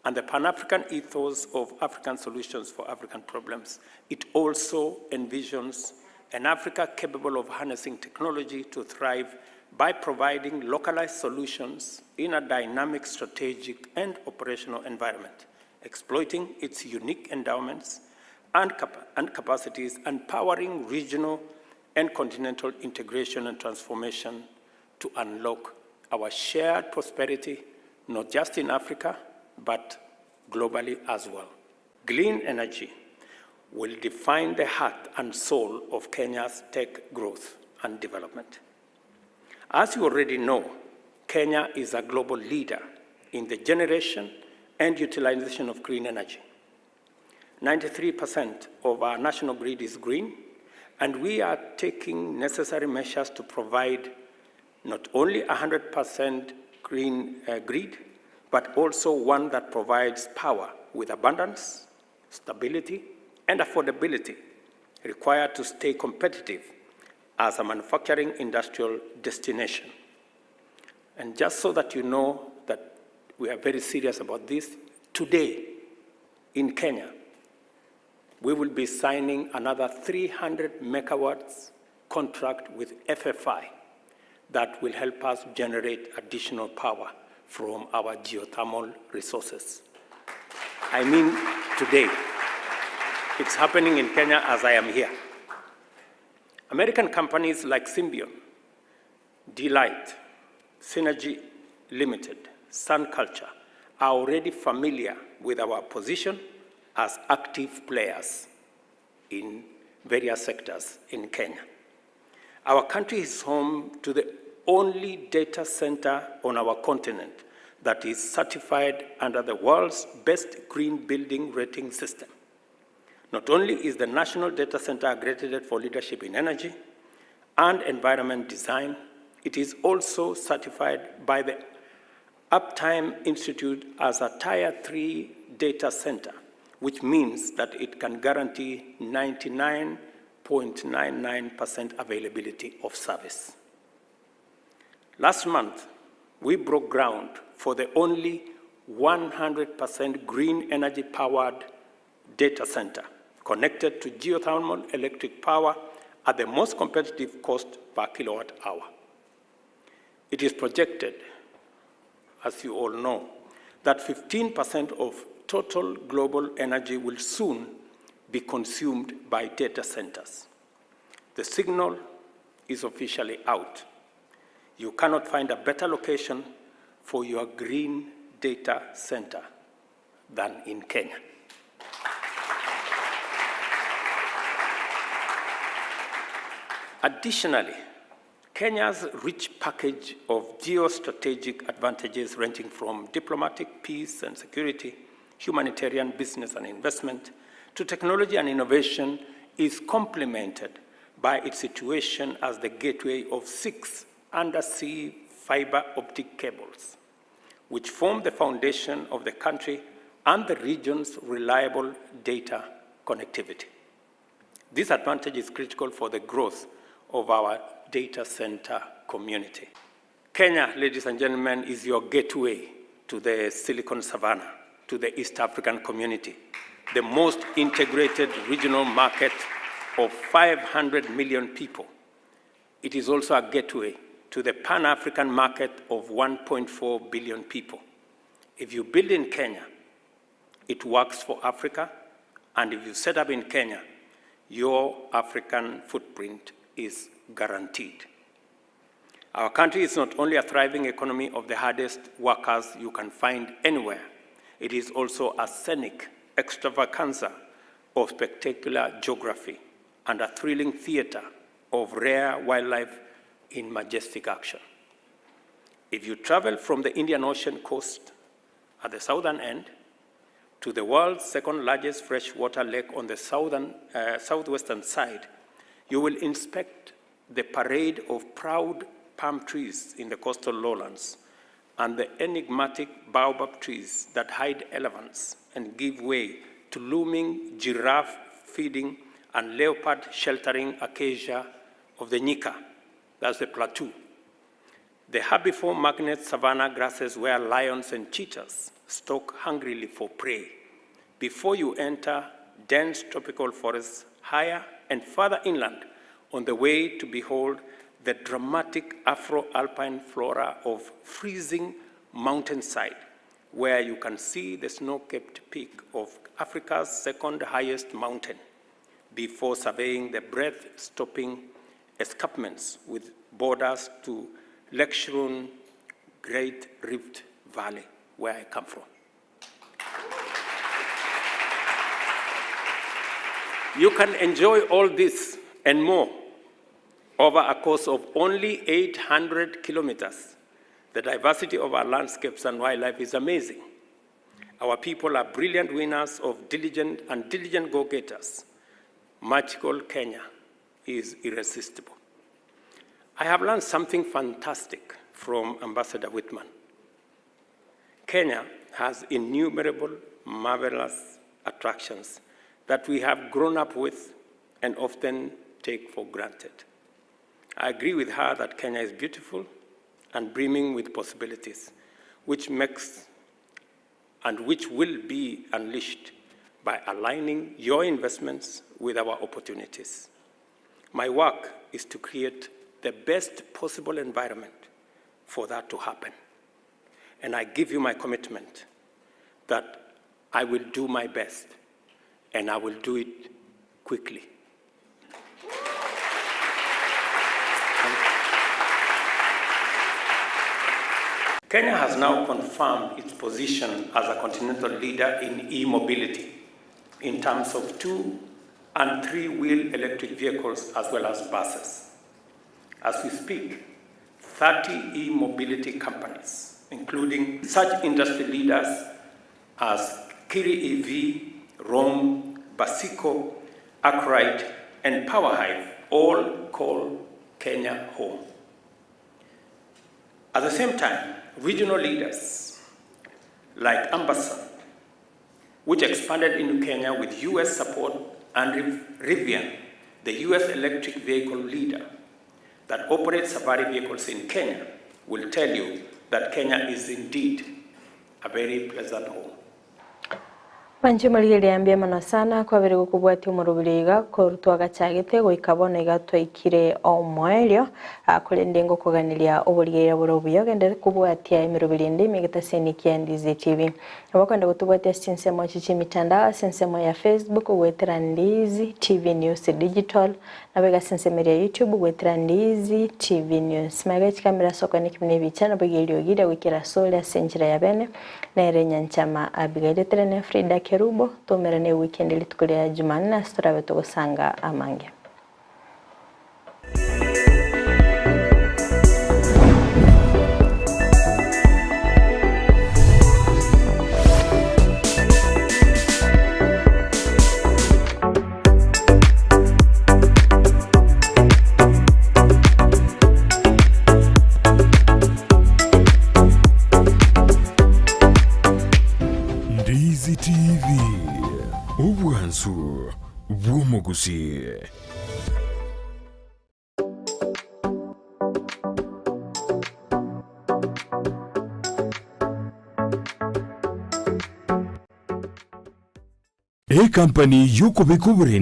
and the Pan-African ethos of African solutions for African problems, it also envisions an Africa capable of harnessing technology to thrive by providing localized solutions in a dynamic strategic and operational environment, exploiting its unique endowments and capacities, and powering regional and continental integration and transformation to unlock our shared prosperity, not just in Africa, but globally as well. Clean energy will define the heart and soul of Kenya's tech growth and development. As you already know, Kenya is a global leader in the generation and utilization of green energy. 93% of our national grid is green, and we are taking necessary measures to provide not only 100% green grid, but also one that provides power with abundance, stability, and affordability required to stay competitive as a manufacturing industrial destination. And just so that you know that we are very serious about this, today in Kenya, we will be signing another 300 megawatts contract with FFI that will help us generate additional power from our geothermal resources. I mean today. It's happening in Kenya as I am here. American companies like Symbion, Delight, Synergy Limited, Sun Culture are already familiar with our position as active players in various sectors in Kenya. Our country is home to the only data center on our continent that is certified under the world's best green building rating system. Not only is the National Data Center accredited for leadership in energy and environment design, it is also certified by the Uptime Institute as a Tier 3 data center, which means that it can guarantee 99.99% availability of service. Last month, we broke ground for the only 100% green energy-powered data center connected to geothermal electric power at the most competitive cost per kilowatt hour. It is projected, as you all know, that 15% of total global energy will soon be consumed by data centers. The signal is officially out. You cannot find a better location for your green data center than in Kenya. Additionally, Kenya's rich package of geostrategic advantages ranging from diplomatic, peace and security, humanitarian, business and investment, to technology and innovation is complemented by its situation as the gateway of 6 undersea fiber optic cables, which form the foundation of the country and the region's reliable data connectivity. This advantage is critical for the growth of our data center community. Kenya, ladies and gentlemen, is your gateway to the Silicon Savannah, to the East African community, the most integrated regional market of 500 million people. It is also a gateway to the Pan-African market of 1.4 billion people. If you build in Kenya, it works for Africa, and if you set up in Kenya, your African footprint is guaranteed. Our country is not only a thriving economy of the hardest workers you can find anywhere, it is also a scenic extravaganza of spectacular geography and a thrilling theater of rare wildlife in majestic action. If you travel from the Indian Ocean coast at the southern end to the world's second largest freshwater lake on the southwestern side, you will inspect the parade of proud palm trees in the coastal lowlands and the enigmatic baobab trees that hide elephants and give way to looming giraffe feeding and leopard sheltering acacia of the Nyika, that's the plateau. The herbivore magnet savanna grasses where lions and cheetahs stalk hungrily for prey before you enter dense tropical forests higher and further inland on the way to behold the dramatic Afro-Alpine flora of freezing mountainside, where you can see the snow-capped peak of Africa's second highest mountain before surveying the breath-stopping escarpments with borders to Lake Shirun, Great Rift Valley, where I come from. You can enjoy all this and more over a course of only 800 kilometers. The diversity of our landscapes and wildlife is amazing. Our people are brilliant winners of diligent go-getters. Magical Kenya is irresistible. I have learned something fantastic from Ambassador Whitman. Kenya has innumerable, marvelous attractions that we have grown up with and often take for granted. I agree with her that Kenya is beautiful and brimming with possibilities, which will be unleashed by aligning your investments with our opportunities. My work is to create the best possible environment for that to happen. And I give you my commitment that I will do my best, and I will do it quickly. Kenya has now confirmed its position as a continental leader in e-mobility in terms of 2- and 3-wheel electric vehicles as well as buses. As we speak, 30 e-mobility companies, including such industry leaders as Kiri EV, Rome, Basico, Akrite, and Powerhive, all call Kenya home. At the same time, regional leaders like Ambassad, which expanded into Kenya with US support, and Rivian, the US electric vehicle leader that operates safari vehicles in Kenya, will tell you that Kenya is indeed a very pleasant home. Wanjimali liambia mano sana kwa vile kubwati umurubiriga kurutwa gachagite goikabona igatwaikire o mwerio kulendengo kuganilia obuligera burobuyo gende kubwatia imirubirinde migitaseni kia Ndizi TV abakwenda gutubwatia sinsemo chichi mitandao sinsemo ya Facebook gwetera Ndizi TV News Digital na bega sinsemo ya YouTube gwetera Ndizi TV News magachi kamera soko nikimne bichana bigilio gida wikira sola senjira ya bene na erenya nchama abigaile trene Fridah Kerubo tumerane weekend litukulia Jumanne na turabe tugusanga amange. Ndizi TV, ubwansu bw'Gusii. A company yuko bikuburin